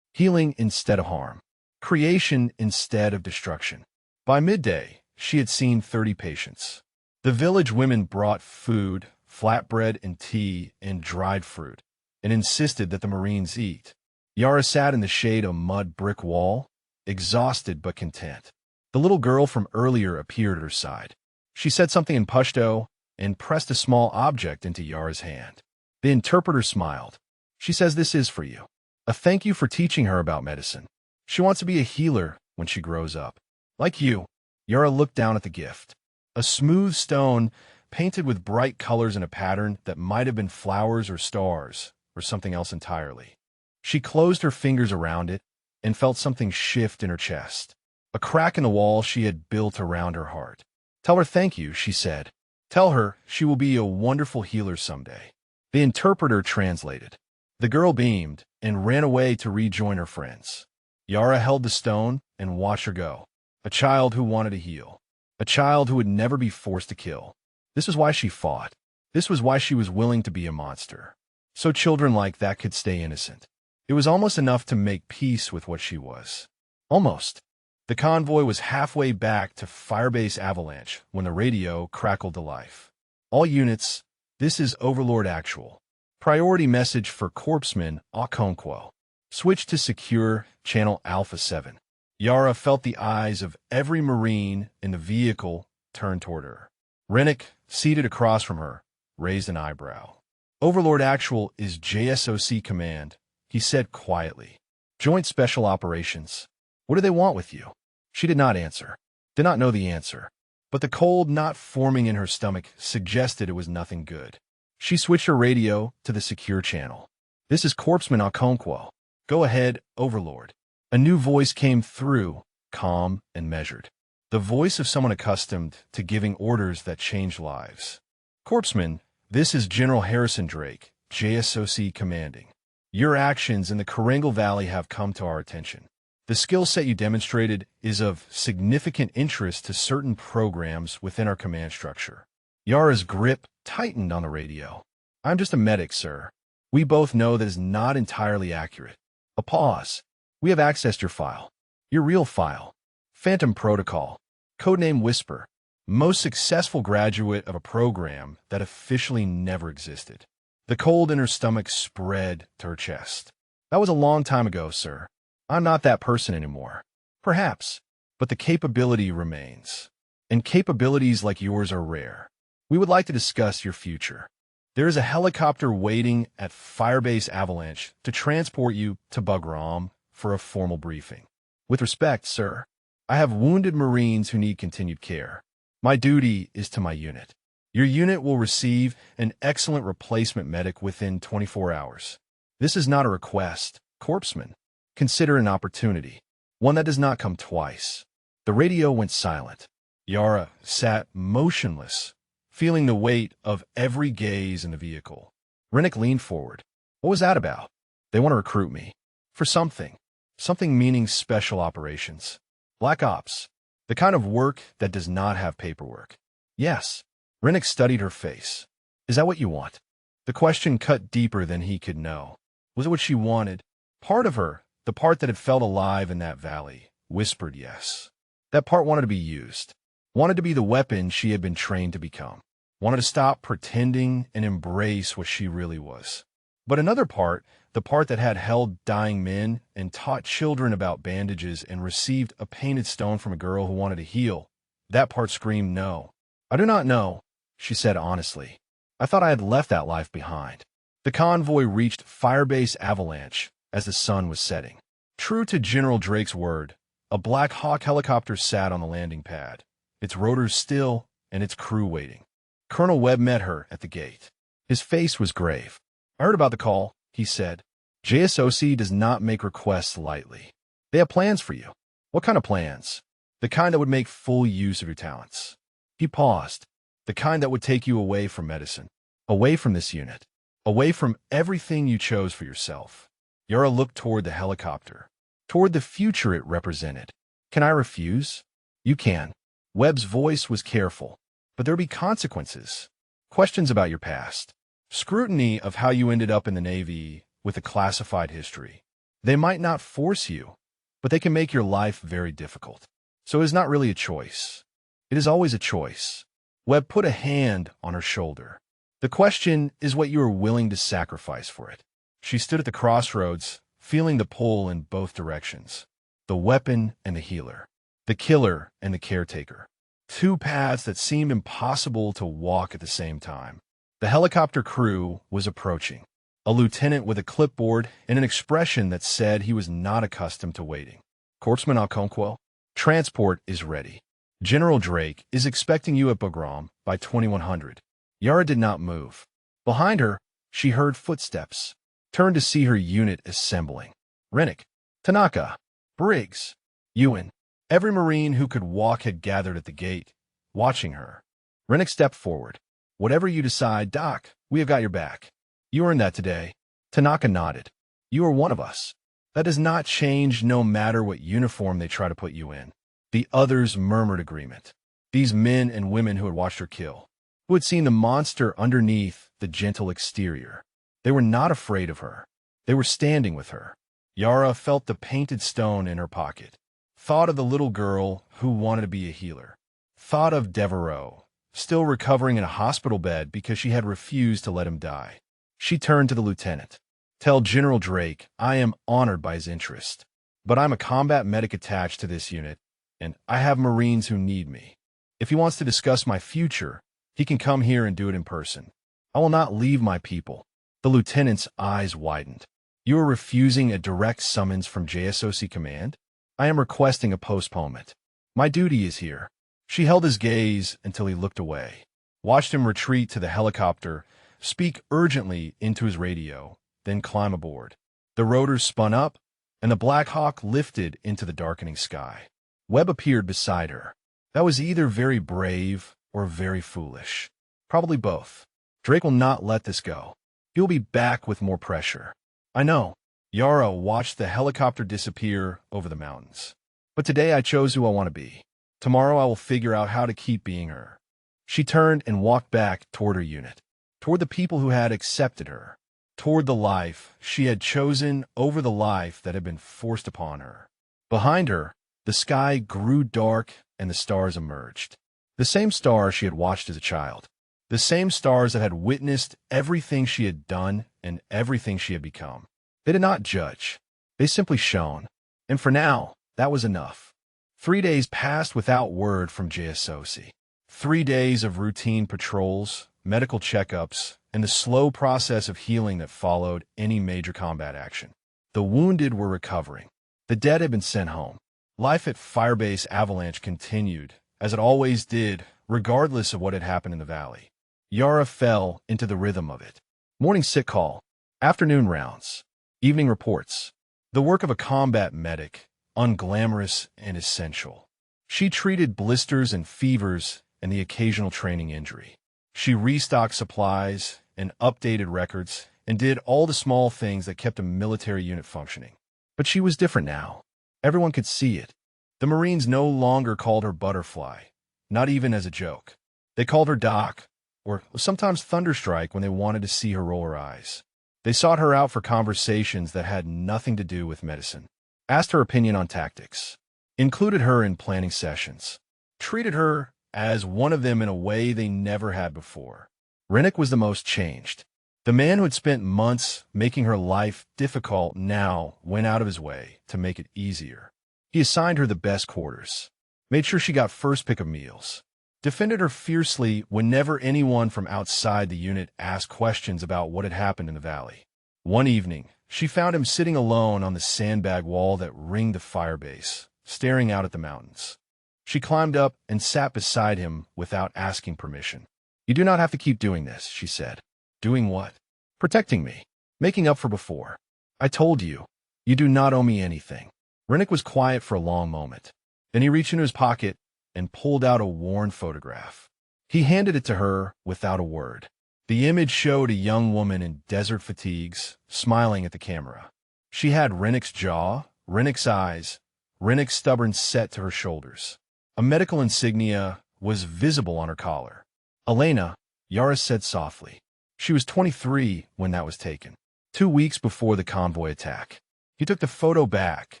Healing instead of harm. Creation instead of destruction. By midday, she had seen 30 patients. The village women brought food, flatbread and tea and dried fruit, and insisted that the Marines eat. Yara sat in the shade of a mud brick wall, exhausted but content. The little girl from earlier appeared at her side. She said something in Pashto and pressed a small object into Yara's hand. The interpreter smiled. She says this is for you. A thank you for teaching her about medicine. She wants to be a healer when she grows up. Like you. Yara looked down at the gift. A smooth stone painted with bright colors in a pattern that might have been flowers or stars or something else entirely. She closed her fingers around it and felt something shift in her chest. A crack in the wall she had built around her heart. Tell her thank you, she said. Tell her she will be a wonderful healer someday. The interpreter translated. The girl beamed and ran away to rejoin her friends. Yara held the stone and watched her go. A child who wanted to heal. A child who would never be forced to kill. This was why she fought. This was why she was willing to be a monster. So children like that could stay innocent. It was almost enough to make peace with what she was. Almost. The convoy was halfway back to Firebase Avalanche when the radio crackled to life. All units, this is Overlord Actual. Priority message for Corpsman Okonkwo. Switch to secure channel Alpha 7. Yara felt the eyes of every Marine in the vehicle turn toward her. Rennick, seated across from her, raised an eyebrow. Overlord Actual is JSOC Command, he said quietly. Joint Special Operations. What do they want with you? She did not answer. Did not know the answer. But the cold knot forming in her stomach suggested it was nothing good. She switched her radio to the secure channel. This is Corpsman Okonkwo. Go ahead, Overlord. A new voice came through, calm and measured. The voice of someone accustomed to giving orders that changed lives. Corpsman, this is General Harrison Drake, JSOC commanding. Your actions in the Karangal Valley have come to our attention. The skill set you demonstrated is of significant interest to certain programs within our command structure. Yara's grip tightened on the radio. I'm just a medic, sir. We both know that is not entirely accurate. A pause. We have accessed your file. Your real file. Phantom Protocol. Codename Whisper. Most successful graduate of a program that officially never existed. The cold in her stomach spread to her chest. That was a long time ago, sir. I'm not that person anymore. Perhaps. But the capability remains. And capabilities like yours are rare. We would like to discuss your future. There is a helicopter waiting at Firebase Avalanche to transport you to Bugram for a formal briefing. With respect, sir, I have wounded Marines who need continued care. My duty is to my unit. Your unit will receive an excellent replacement medic within 24 hours. This is not a request, Corpsman. Consider an opportunity, one that does not come twice. The radio went silent. Yara sat motionless, feeling the weight of every gaze in the vehicle. Rennick leaned forward. What was that about? They want to recruit me. For something. Something meaning special operations. Black Ops. The kind of work that does not have paperwork. Yes. Rennick studied her face. Is that what you want? The question cut deeper than he could know. Was it what she wanted? Part of her, the part that had felt alive in that valley, whispered yes. That part wanted to be used. Wanted to be the weapon she had been trained to become. Wanted to stop pretending and embrace what she really was. But another part, the part that had held dying men and taught children about bandages and received a painted stone from a girl who wanted to heal, that part screamed no. I do not know, she said honestly. I thought I had left that life behind. The convoy reached Firebase Avalanche as the sun was setting. True to General Drake's word, a Black Hawk helicopter sat on the landing pad, its rotors still and its crew waiting. Colonel Webb met her at the gate. His face was grave. I heard about the call, he said. JSOC does not make requests lightly. They have plans for you. What kind of plans? The kind that would make full use of your talents. He paused. The kind that would take you away from medicine, away from this unit, away from everything you chose for yourself. Yara looked toward the helicopter, toward the future it represented. Can I refuse? You can. Webb's voice was careful, but there'll be consequences. Questions about your past. Scrutiny of how you ended up in the Navy with a classified history. They might not force you, but they can make your life very difficult. So it is not really a choice. It is always a choice. Webb put a hand on her shoulder. The question is what you are willing to sacrifice for it. She stood at the crossroads, feeling the pull in both directions. The weapon and the healer. The killer and the caretaker. Two paths that seemed impossible to walk at the same time. The helicopter crew was approaching. A lieutenant with a clipboard and an expression that said he was not accustomed to waiting. Corpsman Okonkwo, transport is ready. General Drake is expecting you at Bagram by 2100. Yara did not move. Behind her, she heard footsteps. Turned to see her unit assembling. Rennick, Tanaka, Briggs, Ewan. Every Marine who could walk had gathered at the gate, watching her. Rennick stepped forward. Whatever you decide, Doc, we have got your back. You earned that today. Tanaka nodded. You are one of us. That does not change no matter what uniform they try to put you in. The others murmured agreement. These men and women who had watched her kill, who had seen the monster underneath the gentle exterior. They were not afraid of her. They were standing with her. Yara felt the painted stone in her pocket. Thought of the little girl who wanted to be a healer. Thought of Devereaux, still recovering in a hospital bed because she had refused to let him die. She turned to the lieutenant. Tell General Drake I am honored by his interest, but I'm a combat medic attached to this unit, and I have Marines who need me. If he wants to discuss my future, he can come here and do it in person. I will not leave my people. The lieutenant's eyes widened. You are refusing a direct summons from JSOC command? I am requesting a postponement. My duty is here. She held his gaze until he looked away, watched him retreat to the helicopter, speak urgently into his radio, then climb aboard. The rotors spun up, and the Black Hawk lifted into the darkening sky. Webb appeared beside her. That was either very brave or very foolish. Probably both. Drake will not let this go. He'll be back with more pressure. I know. Yara watched the helicopter disappear over the mountains. But today I chose who I want to be. Tomorrow I will figure out how to keep being her. She turned and walked back toward her unit, toward the people who had accepted her, toward the life she had chosen over the life that had been forced upon her. Behind her, the sky grew dark and the stars emerged. The same stars she had watched as a child. The same stars that had witnessed everything she had done and everything she had become. They did not judge. They simply shone. And for now, that was enough. 3 days passed without word from JSOC. 3 days of routine patrols, medical checkups, and the slow process of healing that followed any major combat action. The wounded were recovering. The dead had been sent home. Life at Firebase Avalanche continued, as it always did, regardless of what had happened in the valley. Yara fell into the rhythm of it. Morning sick call, afternoon rounds, evening reports. The work of a combat medic, unglamorous and essential. She treated blisters and fevers and the occasional training injury. She restocked supplies and updated records and did all the small things that kept a military unit functioning. But she was different now. Everyone could see it. The Marines no longer called her Butterfly, not even as a joke. They called her Doc, or sometimes Thunderstrike when they wanted to see her roll her eyes. They sought her out for conversations that had nothing to do with medicine, asked her opinion on tactics, included her in planning sessions, treated her as one of them in a way they never had before. Rennick was the most changed. The man who had spent months making her life difficult now went out of his way to make it easier. He assigned her the best quarters, made sure she got first pick of meals, defended her fiercely whenever anyone from outside the unit asked questions about what had happened in the valley. One evening, she found him sitting alone on the sandbag wall that ringed the firebase, staring out at the mountains. She climbed up and sat beside him without asking permission. You do not have to keep doing this, she said. Doing what? Protecting me. Making up for before. I told you. You do not owe me anything. Rennick was quiet for a long moment. Then he reached into his pocket and pulled out a worn photograph. He handed it to her without a word. The image showed a young woman in desert fatigues, smiling at the camera. She had Rennick's jaw, Rennick's eyes, Rennick's stubborn set to her shoulders. A medical insignia was visible on her collar. Elena, Yara said softly. She was 23 when that was taken, 2 weeks before the convoy attack. He took the photo back,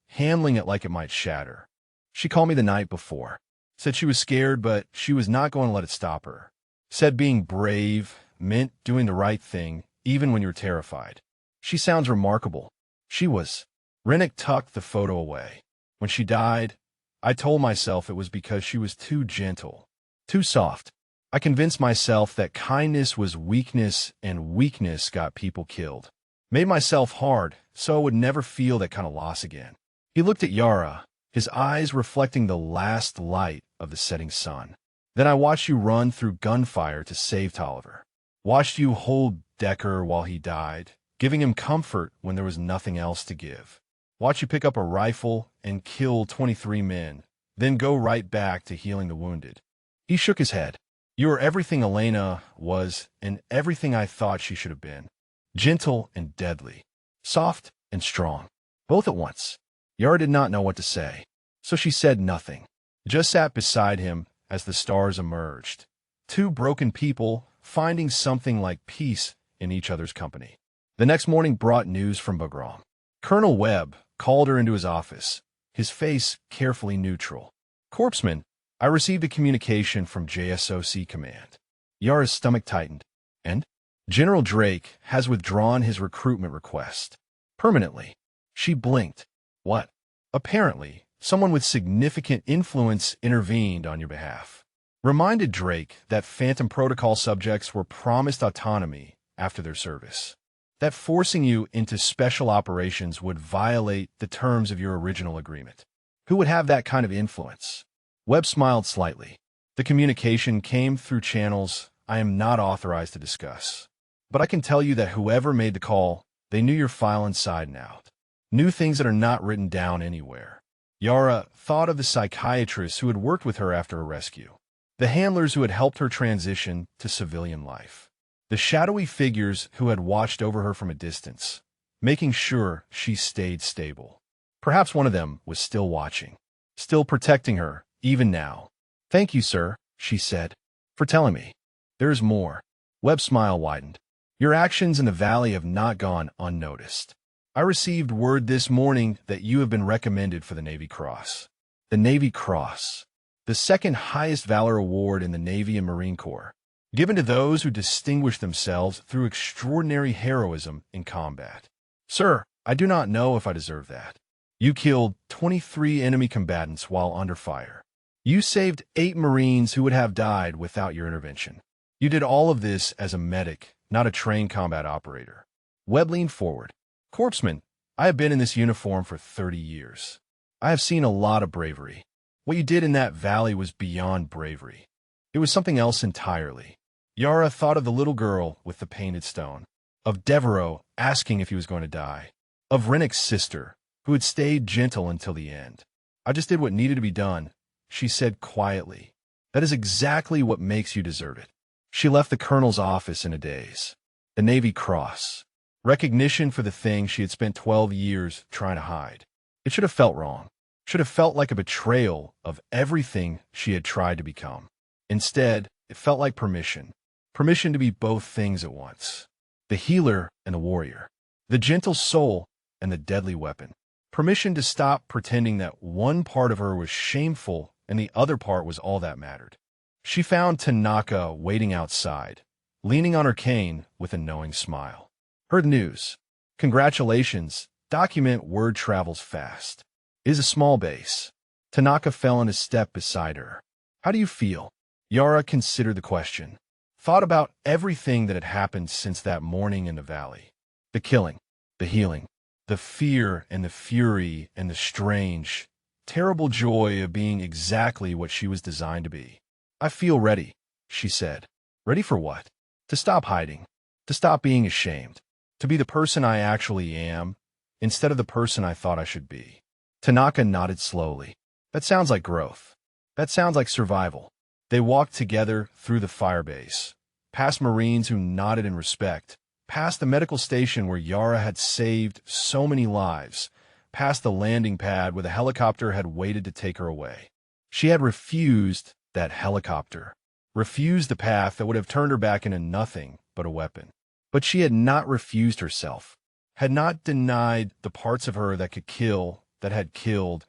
handling it like it might shatter. She called me the night before. Said she was scared, but she was not going to let it stop her. Said being brave meant doing the right thing, even when you're terrified. She sounds remarkable. She was. Rennick tucked the photo away. When she died, I told myself it was because she was too gentle, too soft. I convinced myself that kindness was weakness and weakness got people killed. Made myself hard so I would never feel that kind of loss again. He looked at Yara, his eyes reflecting the last light of the setting sun. Then I watched you run through gunfire to save Tolliver. Watched you hold Decker while he died, giving him comfort when there was nothing else to give. Watch you pick up a rifle and kill 23 men, then go right back to healing the wounded. He shook his head. You were everything Elena was and everything I thought she should have been. Gentle and deadly. Soft and strong. Both at once. Yara did not know what to say, so she said nothing. Just sat beside him as the stars emerged. Two broken people finding something like peace in each other's company. The next morning brought news from Bagram. Colonel Webb called her into his office, his face carefully neutral. Corpsman, I received a communication from JSOC Command. Yara's stomach tightened. And? General Drake has withdrawn his recruitment request. Permanently. She blinked. What? Apparently, someone with significant influence intervened on your behalf. Reminded Drake that Phantom Protocol subjects were promised autonomy after their service. That forcing you into special operations would violate the terms of your original agreement. Who would have that kind of influence? Webb smiled slightly. The communication came through channels I am not authorized to discuss. But I can tell you that whoever made the call, they knew your file inside and out. Knew things that are not written down anywhere. Yara thought of the psychiatrists who had worked with her after her rescue. The handlers who had helped her transition to civilian life. The shadowy figures who had watched over her from a distance, making sure she stayed stable. Perhaps one of them was still watching, still protecting her, even now. Thank you, sir, she said, for telling me. There's more. Webb's smile widened. Your actions in the valley have not gone unnoticed. I received word this morning that you have been recommended for the Navy Cross. The Navy Cross, the second highest valor award in the Navy and Marine Corps, given to those who distinguish themselves through extraordinary heroism in combat. Sir, I do not know if I deserve that. You killed 23 enemy combatants while under fire. You saved 8 Marines who would have died without your intervention. You did all of this as a medic, not a trained combat operator. Webb leaned forward. Corpsman, I have been in this uniform for 30 years. I have seen a lot of bravery. What you did in that valley was beyond bravery. It was something else entirely. Yara thought of the little girl with the painted stone, of Devereaux asking if he was going to die, of Rennick's sister, who had stayed gentle until the end. I just did what needed to be done, she said quietly. That is exactly what makes you deserve it. She left the colonel's office in a daze. The Navy Cross. Recognition for the thing she had spent 12 years trying to hide. It should have felt wrong. Should have felt like a betrayal of everything she had tried to become. Instead, it felt like permission. Permission to be both things at once. The healer and the warrior. The gentle soul and the deadly weapon. Permission to stop pretending that one part of her was shameful and the other part was all that mattered. She found Tanaka waiting outside, leaning on her cane with a knowing smile. Heard news. Congratulations. Document word travels fast. It is a small base. Tanaka fell in a step beside her. How do you feel? Yara considered the question. Thought about everything that had happened since that morning in the valley. The killing, the healing, the fear and the fury and the strange, terrible joy of being exactly what she was designed to be. I feel ready, she said. Ready for what? To stop hiding, to stop being ashamed, to be the person I actually am, instead of the person I thought I should be. Tanaka nodded slowly. That sounds like growth. That sounds like survival. They walked together through the firebase, past Marines who nodded in respect, past the medical station where Yara had saved so many lives, past the landing pad where the helicopter had waited to take her away. She had refused that helicopter, refused the path that would have turned her back into nothing but a weapon. But she had not refused herself, had not denied the parts of her that could kill, that had killed,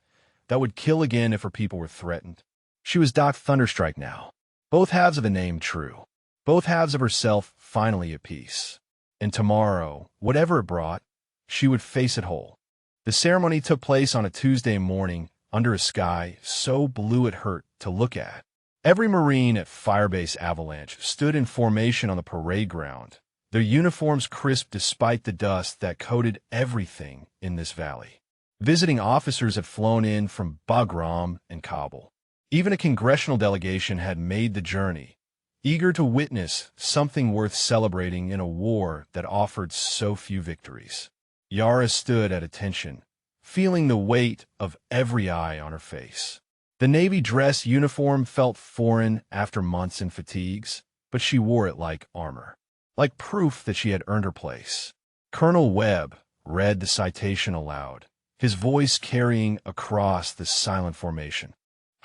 that would kill again if her people were threatened. She was Doc Thunderstrike now. Both halves of the name true. both halves of herself finally at peace. And tomorrow, whatever it brought, she would face it whole. The ceremony took place on a Tuesday morning under a sky so blue it hurt to look at. Every Marine at Firebase Avalanche stood in formation on the parade ground, their uniforms crisp despite the dust that coated everything in this valley. Visiting officers had flown in from Bagram and Kabul. Even a congressional delegation had made the journey, eager to witness something worth celebrating in a war that offered so few victories. Yara stood at attention, feeling the weight of every eye on her face. The Navy dress uniform felt foreign after months in fatigues, but she wore it like armor, like proof that she had earned her place. Colonel Webb read the citation aloud, his voice carrying across the silent formation.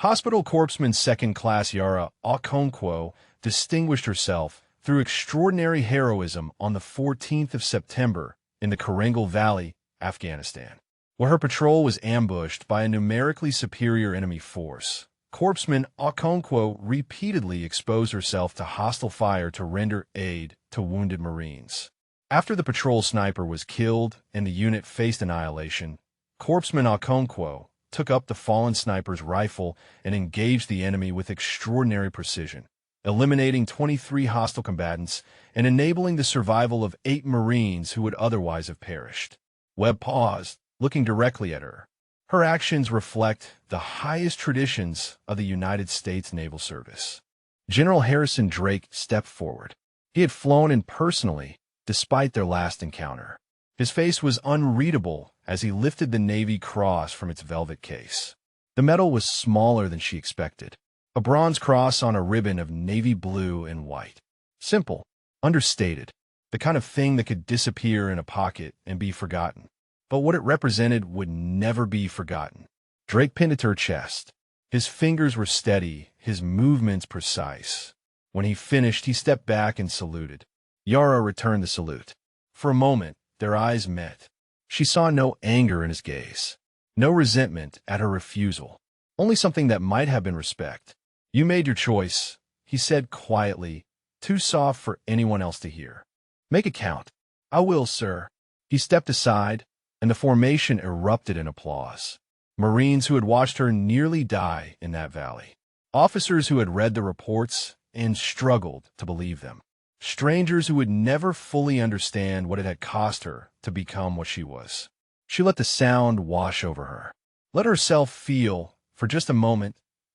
Hospital Corpsman Second Class Yara Okonkwo distinguished herself through extraordinary heroism on the 14th of September in the Karengal Valley, Afghanistan, where her patrol was ambushed by a numerically superior enemy force. Corpsman Okonkwo repeatedly exposed herself to hostile fire to render aid to wounded Marines. After the patrol sniper was killed and the unit faced annihilation, Corpsman Okonkwo took up the fallen sniper's rifle and engaged the enemy with extraordinary precision, eliminating 23 hostile combatants and enabling the survival of 8 Marines who would otherwise have perished. Webb paused, looking directly at her. Her actions reflect the highest traditions of the United States Naval Service. General Harrison Drake stepped forward. He had flown in personally, despite their last encounter. His face was unreadable as he lifted the Navy Cross from its velvet case. The medal was smaller than she expected, a bronze cross on a ribbon of navy blue and white. Simple, understated, the kind of thing that could disappear in a pocket and be forgotten. But what it represented would never be forgotten. Drake pinned it to her chest. His fingers were steady, his movements precise. When he finished, he stepped back and saluted. Yara returned the salute. For a moment, their eyes met. She saw no anger in his gaze, no resentment at her refusal, only something that might have been respect. "You made your choice," he said quietly, too soft for anyone else to hear. "Make it count." "I will, sir." He stepped aside, and the formation erupted in applause. Marines who had watched her nearly die in that valley. Officers who had read the reports and struggled to believe them. Strangers who would never fully understand what it had cost her to become what she was. She let the sound wash over her. Let herself feel, for just a moment,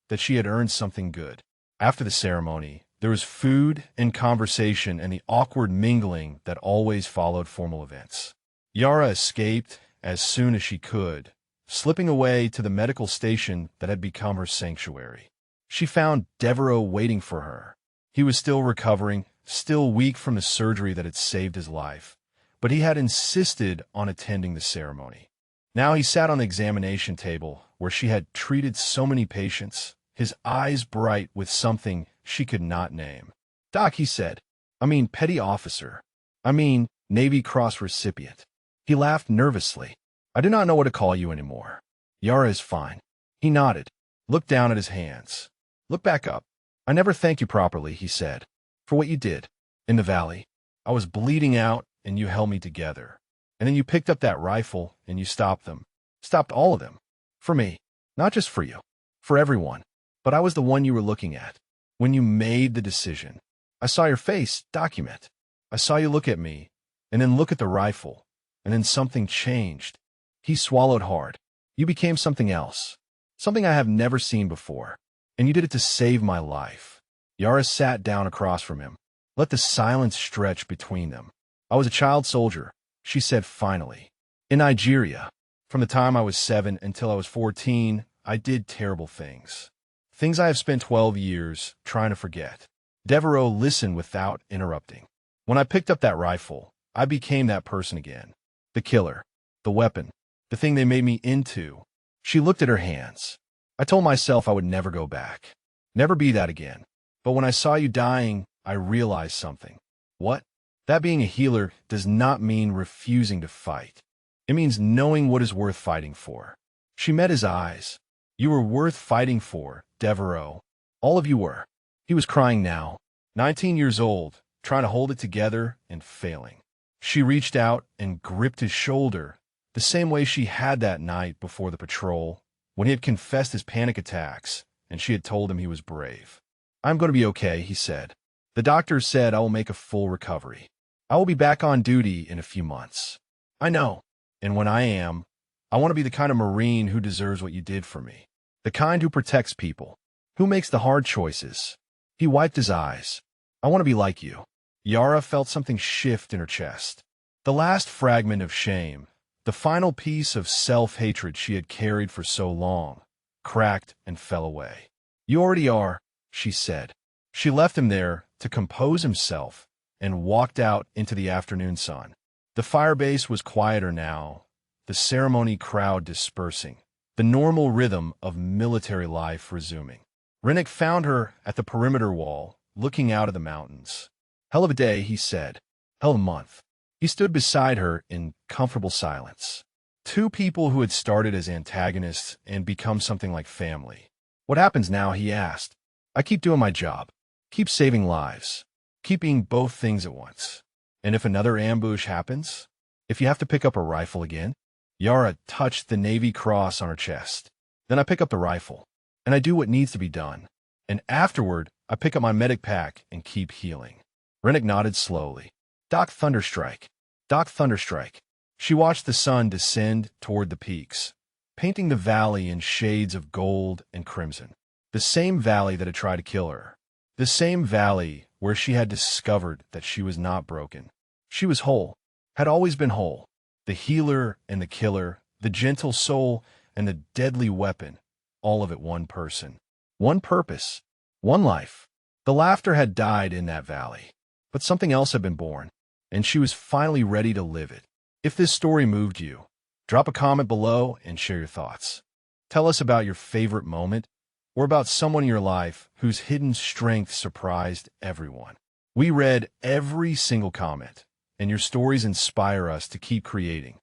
that she had earned something good. After the ceremony, there was food and conversation and the awkward mingling that always followed formal events. Yara escaped as soon as she could, slipping away to the medical station that had become her sanctuary. She found Devereaux waiting for her. He was still recovering, still weak from the surgery that had saved his life, but he had insisted on attending the ceremony. Now he sat on the examination table where she had treated so many patients, his eyes bright with something she could not name. "Doc," he said. "I mean petty officer. I mean Navy Cross recipient." He laughed nervously. "I do not know what to call you anymore. Yara is fine." He nodded, looked down at his hands. "Look back up. I never thanked you properly," he said, "for what you did. In the valley, I was bleeding out and you held me together. And then you picked up that rifle and you stopped them. Stopped all of them. For me. Not just for you. For everyone. But I was the one you were looking at. When you made the decision. I saw your face document. I saw you look at me, and then look at the rifle, and then something changed." He swallowed hard. "You became something else. Something I have never seen before. And you did it to save my life." Yara sat down across from him. Let the silence stretch between them. "I was a child soldier," she said finally. "In Nigeria. From the time I was 7 until I was 14, I did terrible things. Things I have spent 12 years trying to forget." Devereaux listened without interrupting. "When I picked up that rifle, I became that person again. The killer. The weapon. The thing they made me into." She looked at her hands. "I told myself I would never go back. Never be that again. But when I saw you dying, I realized something." "What?" "That being a healer does not mean refusing to fight. It means knowing what is worth fighting for." She met his eyes. "You were worth fighting for, Devereaux. All of you were." He was crying now, 19 years old, trying to hold it together and failing. She reached out and gripped his shoulder, the same way she had that night before the patrol, when he had confessed his panic attacks and she had told him he was brave. "I'm going to be okay," he said. "The doctors said I will make a full recovery. I will be back on duty in a few months. I know. And when I am, I want to be the kind of Marine who deserves what you did for me. The kind who protects people, who makes the hard choices." He wiped his eyes. "I want to be like you." Yara felt something shift in her chest. The last fragment of shame, the final piece of self-hatred she had carried for so long, cracked and fell away. "You already are," she said. She left him there to compose himself and walked out into the afternoon sun. The firebase was quieter now, the ceremony crowd dispersing, the normal rhythm of military life resuming. Rennick found her at the perimeter wall, looking out at the mountains. "Hell of a day," he said. "Hell of a month." He stood beside her in comfortable silence. Two people who had started as antagonists and become something like family. "What happens now?" he asked. "I keep doing my job. Keep saving lives. Keep being both things at once. And if another ambush happens? If you have to pick up a rifle again?" Yara touched the Navy cross on her chest. "Then I pick up the rifle. And I do what needs to be done. And afterward, I pick up my medic pack and keep healing." Rennick nodded slowly. "Doc Thunderstrike. Doc Thunderstrike." She watched the sun descend toward the peaks, painting the valley in shades of gold and crimson. The same valley that had tried to kill her. The same valley where she had discovered that she was not broken. She was whole, had always been whole. The healer and the killer, the gentle soul and the deadly weapon, all of it one person. One purpose. One life. The laughter had died in that valley, but something else had been born, and she was finally ready to live it. If this story moved you, drop a comment below and share your thoughts. Tell us about your favorite moment, or about someone in your life whose hidden strength surprised everyone. We read every single comment, and your stories inspire us to keep creating.